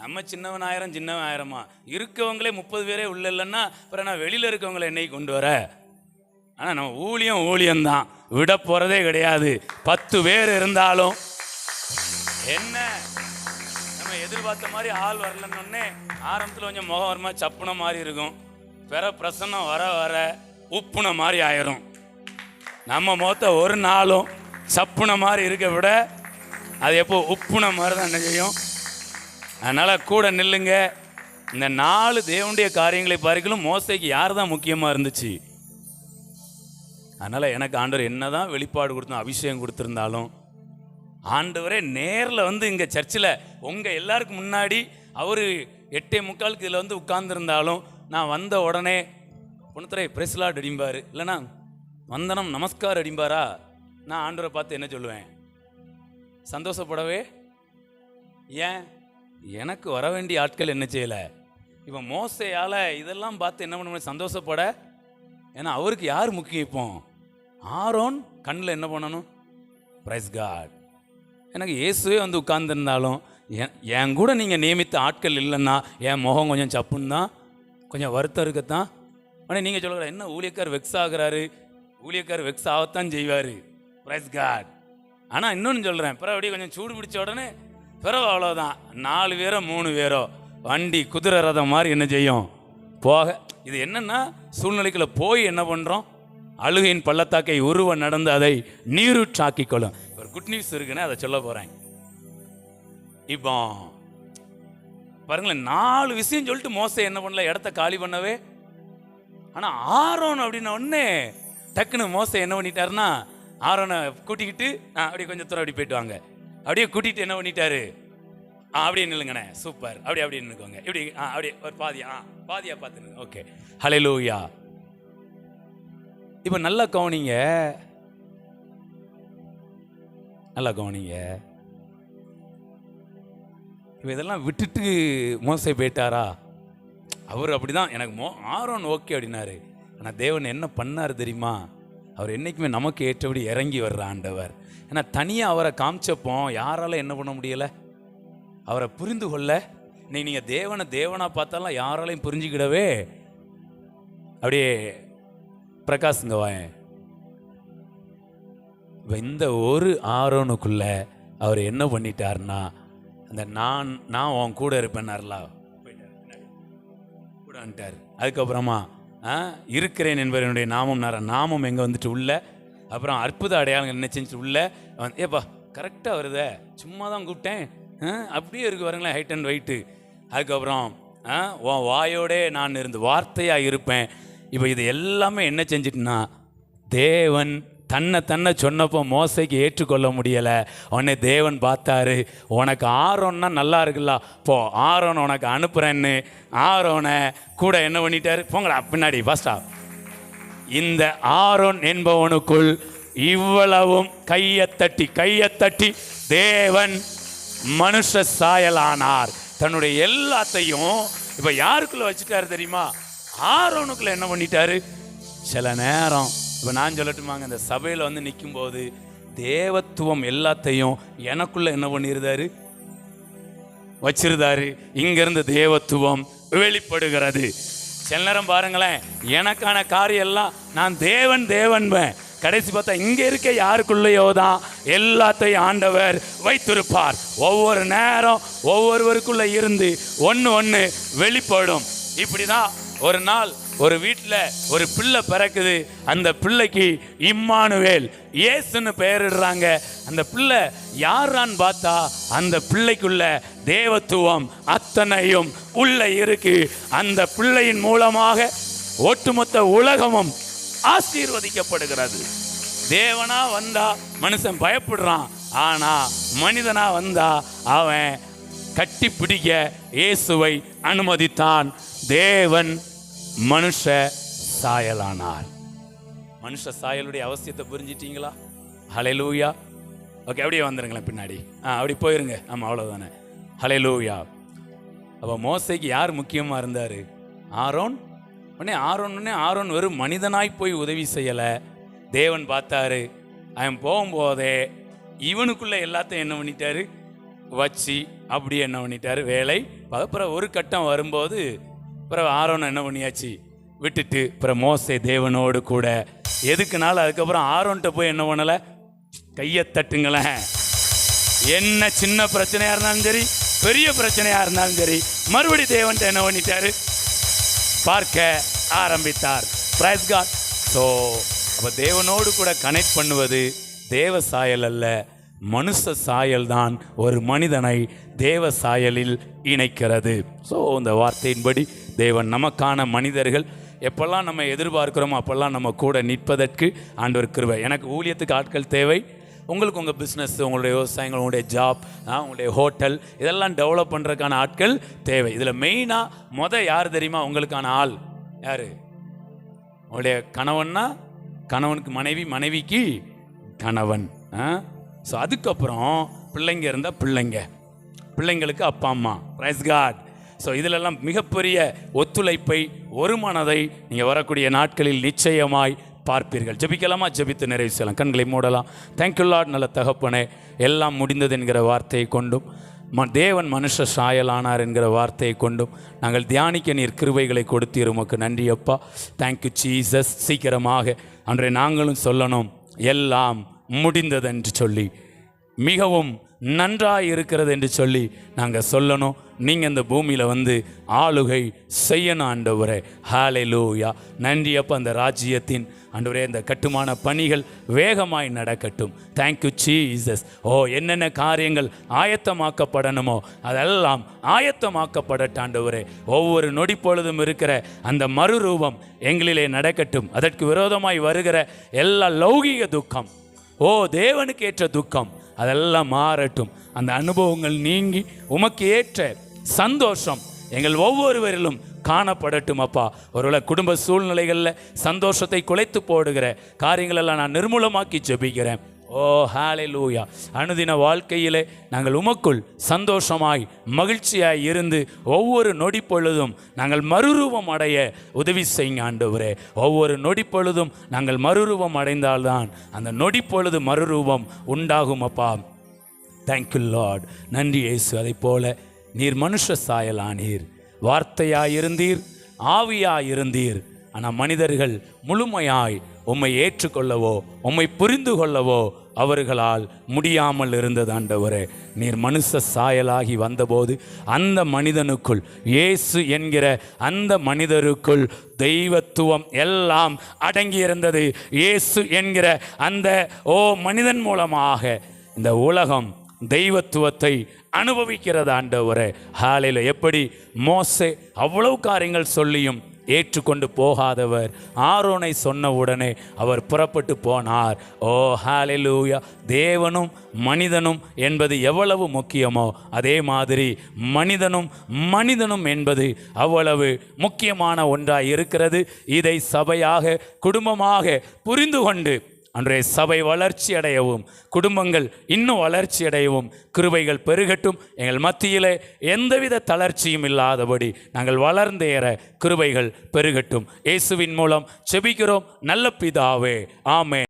நம்ம சின்னவன் 1000 சின்னவன் 1000மா இருக்கவங்களே 30 பேரே உள்ள இல்லைன்னா அப்புறம் நான் வெளியில் இருக்கவங்களை என்னை கொண்டு வர. ஆனால் நம்ம ஊழியம்தான், விட போகிறதே கிடையாது. 10 பேர் இருந்தாலும் என்ன நம்ம எதிர்பார்த்த மாதிரி ஆள் வரலன்னொன்னே ஆரம்பத்தில் கொஞ்சம் முகம் வரமா சப்புன மாதிரி இருக்கும். பிற பிரசன்னம் வர வர உப்புன மாதிரி ஆயிரும். நம்ம முகத்தை ஒரு நாளும் சப்புன மாதிரி இருக்க விட அது எப்போ உப்புன மாதிரி தான் என்ன செய்யும். அதனால் கூட நில்லுங்க. இந்த 4 தேவனுடைய காரியங்களை பார்க்கலும் மோசைக்கு யார் தான் முக்கியமாக இருந்துச்சு. அதனால் எனக்கு ஆண்டவர் என்ன தான் வெளிப்பாடு கொடுத்தோம், அபிஷேகம் கொடுத்துருந்தாலும், ஆண்டவரே நேரில் வந்து இங்கே சர்ச்சில் உங்கள் எல்லாருக்கும் முன்னாடி அவர் 8:45 இதில் வந்து உட்கார்ந்துருந்தாலும் நான் வந்த உடனே பொண்ணுத்துறை பிரஸ்லாட் அடிம்பார், இல்லைனா வந்தனம் நமஸ்கார் அடிம்பாரா, நான் ஆண்டவரை பார்த்து என்ன சொல்லுவேன், சந்தோஷப்படவே. ஏன், எனக்கு வர வேண்டிய ஆட்கள் என்ன செய்யலை. இப்போ மோசையால் இதெல்லாம் பார்த்து என்ன பண்ண முடியும், சந்தோஷப்பட. ஏன்னா அவருக்கு யார் முக்கியம்? இப்போ ஆரோன் கண்ணில் என்ன பண்ணணும், பிரைஸ் காட். எனக்கு இயேசுவே வந்து உட்கார்ந்துருந்தாலும் என் கூட நீங்கள் நியமித்த ஆட்கள் இல்லைன்னா என் முகம் கொஞ்சம் சப்புன்னு தான், கொஞ்சம் வருத்தம் இருக்கத்தான். ஆனால் நீங்கள் சொல்லுற என்ன ஊழியக்கார் வெக்ஸ் ஆகுறாரு, ஊழியக்கார் வெக்ஸ் ஆகத்தான் செய்வார். Praise God. ஆனால் இன்னொன்று சொல்கிறேன், பிறகு அப்படியே கொஞ்சம் சூடு பிடிச்ச உடனே பிறகு அவ்வளோதான், 4 பேரோ 3 பேரோ வண்டி குதிரை ரதம் மாதிரி என்ன செய்யும் போக. இது என்னென்னா சூழ்நிலைக்குள்ள போய் என்ன பண்ணுறோம், அழுகையின் பள்ளத்தாக்கை உருவ நடந்து அதை நீரூற்றாக்கிக் கொள்ளும். ஒரு குட் நியூஸ் இருக்குன்னு அதை சொல்ல போகிறேன். இப்போ பாருங்களேன், 4 விஷயம் சொல்லிட்டு மோசே என்ன பண்ணல, இடத்த காலி பண்ணவே. ஆனால் ஆரோன் அப்படின்ன உடனே டக்குன்னு மோசே என்ன பண்ணிட்டாருன்னா, ஆரோனை கூட்டிக்கிட்டு அப்படியே கொஞ்சம் தூரம் அப்படி போயிட்டு வாங்க, அப்படியே கூட்டிகிட்டு என்ன பண்ணிட்டாரு, அப்படியே நில்லுங்கண்ணே, சூப்பர், அப்படியே நின்றுக்கோங்க, இப்படி அப்படியே ஒரு பாதியா பார்த்துருங்க. ஓகே, ஹல்லேலூயா. இப்போ நல்லா கவனிங்க, நல்லா கவனிங்க. இப்போ இதெல்லாம் விட்டுட்டு மோசே போயிட்டாரா? அவர் அப்படிதான், எனக்கு ஆரோன் ஓகே அப்படின்னாரு. ஆனால் தேவன் என்ன பண்ணார் தெரியுமா? அவர் என்றைக்குமே நமக்கு ஏற்றபடி இறங்கி வர்ற ஆண்டவர். ஏன்னா தனியாக அவரை காமிச்சப்போ யாரால என்ன பண்ண முடியலை, அவரை புரிந்து கொள்ள. இன்னைக்கு நீங்கள் தேவனாக பார்த்தாலும் யாராலையும் புரிஞ்சுக்கிடவே. அப்படியே பிரகாசுங்க வாயன். இந்த ஒரு ஆரோனுக்குள்ள அவர் என்ன பண்ணிட்டார்னா, அந்த நான் உன் கூட இருப்பேன்னார்லா கூட வந்துட்டார். அதுக்கப்புறமா இருக்கிறேன் என்பவனுடைய நாமம் எங்கே வந்துட்டு உள்ள. அப்புறம் அற்புத அடையாளங்கள் என்ன செஞ்சுட்டு உள்ள. ஏப்பா கரெக்டாக வருதே, சும்மா தான் கூப்பிட்டேன், அப்படியே இருக்கு பாருங்களேன், ஹைட் அண்ட் வெயிட்டு. அதுக்கப்புறம் உன் வாயோடே நான் இருந்து வார்த்தையாக இருப்பேன். இப்போ இது எல்லாமே என்ன செஞ்சிட்டுனா, தேவன் தன்னை சொன்னப்போ மோசைக்கு ஏற்றுக்கொள்ள முடியலை. உடனே தேவன் பார்த்தாரு, உனக்கு ஆரோன்னா நல்லா இருக்குல்ல, போ ஆரோன் உனக்கு அனுப்புகிறேன்னு ஆரோனை கூட என்ன பண்ணிட்டாரு, போங்கடா பின்னாடி ஃபஸ்டா. இந்த ஆரோன் என்பவனுக்குள் இவ்வளவும் கையை தட்டி தேவன் மனுஷ சாயலானார். தன்னுடைய எல்லாத்தையும் இப்போ யாருக்குள்ள வச்சுட்டாரு தெரியுமா? ஆரோனுக்குள்ள என்ன பண்ணிட்டாரு. சில நேரம் இப்போ நான் சொல்லட்டுமாங்க, இந்த சபையில் வந்து நிற்கும் போது தேவத்துவம் எல்லாத்தையும் எனக்குள்ள என்ன பண்ணிருந்தாரு, வச்சிருந்தாரு. இங்கிருந்து தேவத்துவம் வெளிப்படுகிறது. சில நேரம் பாருங்களேன், எனக்கான காரியம் எல்லாம் நான் தேவன் கடைசி பார்த்தா இங்க இருக்க யாருக்குள்ளேயோ தான் எல்லாத்தையும் ஆண்டவர் வைத்திருப்பார். ஒவ்வொரு நேரம் ஒவ்வொருவருக்குள்ள இருந்து ஒன்று வெளிப்படும். இப்படிதான் ஒரு நாள் ஒரு வீட்டில் ஒரு பிள்ளை பிறக்குது. அந்த பிள்ளைக்கு இம்மானுவேல் இயேசுன்னு பெயரிடுறாங்க. அந்த பிள்ளை யாரான்னு பார்த்தா அந்த பிள்ளைக்குள்ள தேவத்துவம் அத்தனையும் உள்ள இருக்கு. அந்த பிள்ளையின் மூலமாக ஒட்டுமொத்த உலகமும் ஆசீர்வதிக்கப்படுகிறது. தேவனா வந்தா மனுஷன் பயப்படுறான், ஆனா மனிதனா வந்தா அவன் கட்டி பிடிக்க இயேசுவை அனுமதித்தான். தேவன் மனுஷ சாயலானார். மனுஷ சாயலுடைய அவசியத்தை புரிஞ்சிட்டீங்களா? ஹல்லேலூயா. ஓகே, அப்படியே வந்துருங்களேன் பின்னாடி. அப்படி போயிருங்க. ஆமாம், அவ்வளோதானே. ஹல்லேலூயா. அப்போ மோசைக்கு யார் முக்கியமாக இருந்தார்? ஆரோன். ஆரோன் வெறும் மனிதனாய் போய் உதவி செய்யலை. தேவன் பார்த்தாரு. அவன் போகும்போதே இவனுக்குள்ள எல்லாத்தையும் என்ன பண்ணிட்டாரு வச்சு அப்படியே என்ன பண்ணிட்டாரு வேலை. அப்புறம் ஒரு கட்டம் வரும்போது அப்புறம் ஆரோனை என்ன பண்ணியாச்சு விட்டுட்டு அப்புறம் மோசே தேவனோடு கூட எதுக்குனாலும் அதுக்கப்புறம் ஆரோன்ட்ட போய் என்ன பண்ணலை, கையை தட்டுங்களேன். என்ன சின்ன பிரச்சனையாக இருந்தாலும் சரி, பெரிய பிரச்சனையாக இருந்தாலும் சரி, மறுபடி தேவன்ட்ட என்ன பண்ணிட்டாரு பார்க்க ஆரம்பித்தார். Price God. ஸோ அப்போ தேவனோடு கூட கனெக்ட் பண்ணுவது தேவ சாயல் அல்ல, மனுஷ சாயல் தான் ஒரு மனிதனை தேவ சாயலில் இணைக்கிறது. ஸோ இந்த வார்த்தையின்படி தேவன் நமக்கான மனிதர்கள் எப்பெல்லாம் நம்ம எதிர்பார்க்கிறோமோ அப்பெல்லாம் நம்ம கூட நிற்பதற்கு ஆண்டவர் கிருபை. எனக்கு ஊழியத்துக்கு ஆட்கள் தேவை. உங்களுக்கு உங்கள் பிஸ்னஸ், உங்களுடைய விவசாயங்கள், உங்களுடைய ஜாப், உங்களுடைய ஹோட்டல் இதெல்லாம் டெவலப் பண்ணுறதுக்கான ஆட்கள் தேவை. இதில் மெயினாக யார் தெரியுமா? உங்களுக்கான ஆள் யார்? உங்களுடைய கணவன்னா கணவனுக்கு மனைவி, மனைவிக்கு கணவன். ஸோ அதுக்கப்புறம் பிள்ளைங்க இருந்தால் பிள்ளைங்களுக்கு அப்பா அம்மா. Price God. ஸோ இதிலெல்லாம் மிகப்பெரிய ஒத்துழைப்பை, ஒரு மனதை நீங்கள் வரக்கூடிய நாட்களில் நிச்சயமாய் பார்ப்பீர்கள். ஜெபிக்கலாமா? ஜெபித்து நிறைவு செய்யலாம். கண்களை மூடலாம். Thank you Lord. நல்ல தகப்பனே, எல்லாம் முடிந்தது என்கிற வார்த்தையை கொண்டும் தேவன் மனுஷ சாயலானார் என்கிற வார்த்தையை கொண்டும் நாங்கள் தியானிக்க நீர் கிருபைகளை கொடுத்தீர். உமக்கு நன்றி அப்பா. Thank you Jesus. சீக்கிரமாக அன்றை நாங்களும் சொல்லணும், எல்லாம் முடிந்தது என்று சொல்லி, மிகவும் நன்றாய் இருக்கிறது என்று சொல்லி நாங்கள் சொல்லணும். நீங்கள் இந்த பூமியில் வந்து ஆளுகை செய்யணும் ஆண்டவரே. ஹல்லேலூயா. நன்றி அப்பா. அந்த ராஜ்யத்தின் ஆண்டவரே இந்த கட்டுமான பணிகள் வேகமாய் நடக்கட்டும். Thank you Jesus. என்னென்ன காரியங்கள் ஆயத்தமாக்கப்படணுமோ அதெல்லாம் ஆயத்தமாக்கப்படட்டும் ஆண்டவரே. ஒவ்வொரு நொடி பொழுதும் இருக்கிற அந்த மறுரூபம் எங்களிலே நடக்கட்டும். அதற்கு விரோதமாய் வருகிற எல்லா லௌகிக துக்கம், தேவனுக்கு ஏற்ற துக்கம், அதெல்லாம் மாறட்டும். அந்த அனுபவங்கள் நீங்கி உமக்கு ஏற்ற சந்தோஷம் எங்கள் ஒவ்வொருவரிலும் காணப்படட்டும் அப்பா. ஒருவேளை குடும்ப சூழ்நிலைகளில் சந்தோஷத்தை குலைத்து போடுகிற காரியங்களெல்லாம் நான் நிர்மூலமாக்கி ஜெபிக்கிறேன். ஹல்லேலூயா. அனுதின வாழ்க்கையிலே நாங்கள் உமக்குள் சந்தோஷமாய் மகிழ்ச்சியாய் இருந்து ஒவ்வொரு நொடி பொழுதும் நாங்கள் மறுரூபம் அடைய உதவி செய்யுங்க ஆண்டவரே. ஒவ்வொரு நொடி பொழுதும் நாங்கள் மறுரூபம் அடைந்தால்தான் அந்த நொடி பொழுது மறுரூபம் உண்டாகும் அப்பா. Thank you Lord. நன்றி இயேசு. அதை போல நீர் மனுஷ சாயலானீர், வார்த்தையாயிருந்தீர், ஆவியாயிருந்தீர். ஆனால் மனிதர்கள் முழுமையாய் உம்மை ஏற்றுக்கொள்ளவோ உம்மை புரிந்து கொள்ளவோ அவர்களால் முடியாமல் இருந்தது ஆண்டவரே. நீர் மனுஷ சாயலாகி வந்தபோது அந்த மனிதனுக்குள், இயேசு என்கிற அந்த மனிதருக்குள் தெய்வத்துவம் எல்லாம் அடங்கியிருந்தது. இயேசு என்கிற அந்த மனிதன் மூலமாக இந்த உலகம் தெய்வத்துவத்தை அனுபவிக்கிறது ஆண்டவரே. ஹல்லேலூயா. எப்படி மோசே அவ்வளவு காரியங்கள் சொல்லியும் ஏற்றுக்கொண்டு போகாதவர் ஆரோனை சொன்ன உடனே அவர் புறப்பட்டு போனார். ஹல்லேலூயா. தேவனும் மனிதனும் என்பது எவ்வளவு முக்கியமோ அதே மாதிரி மனிதனும் என்பது அவ்வளவு முக்கியமான ஒன்றாய் இருக்கிறது. இதை சபையாக குடும்பமாக புரிந்து கொண்டு அன்றைய சபை வளர்ச்சி அடையவும், குடும்பங்கள் இன்னும் வளர்ச்சி அடையவும் கிருபைகள் பெருகட்டும். எங்கள் மத்தியிலே எந்தவித தளர்ச்சியும் இல்லாதபடி நாங்கள் வளர்ந்தேற கிருபைகள் பெருகட்டும். இயேசுவின் மூலம் செபிக்கிறோம் நல்ல பிதாவே. ஆமென்.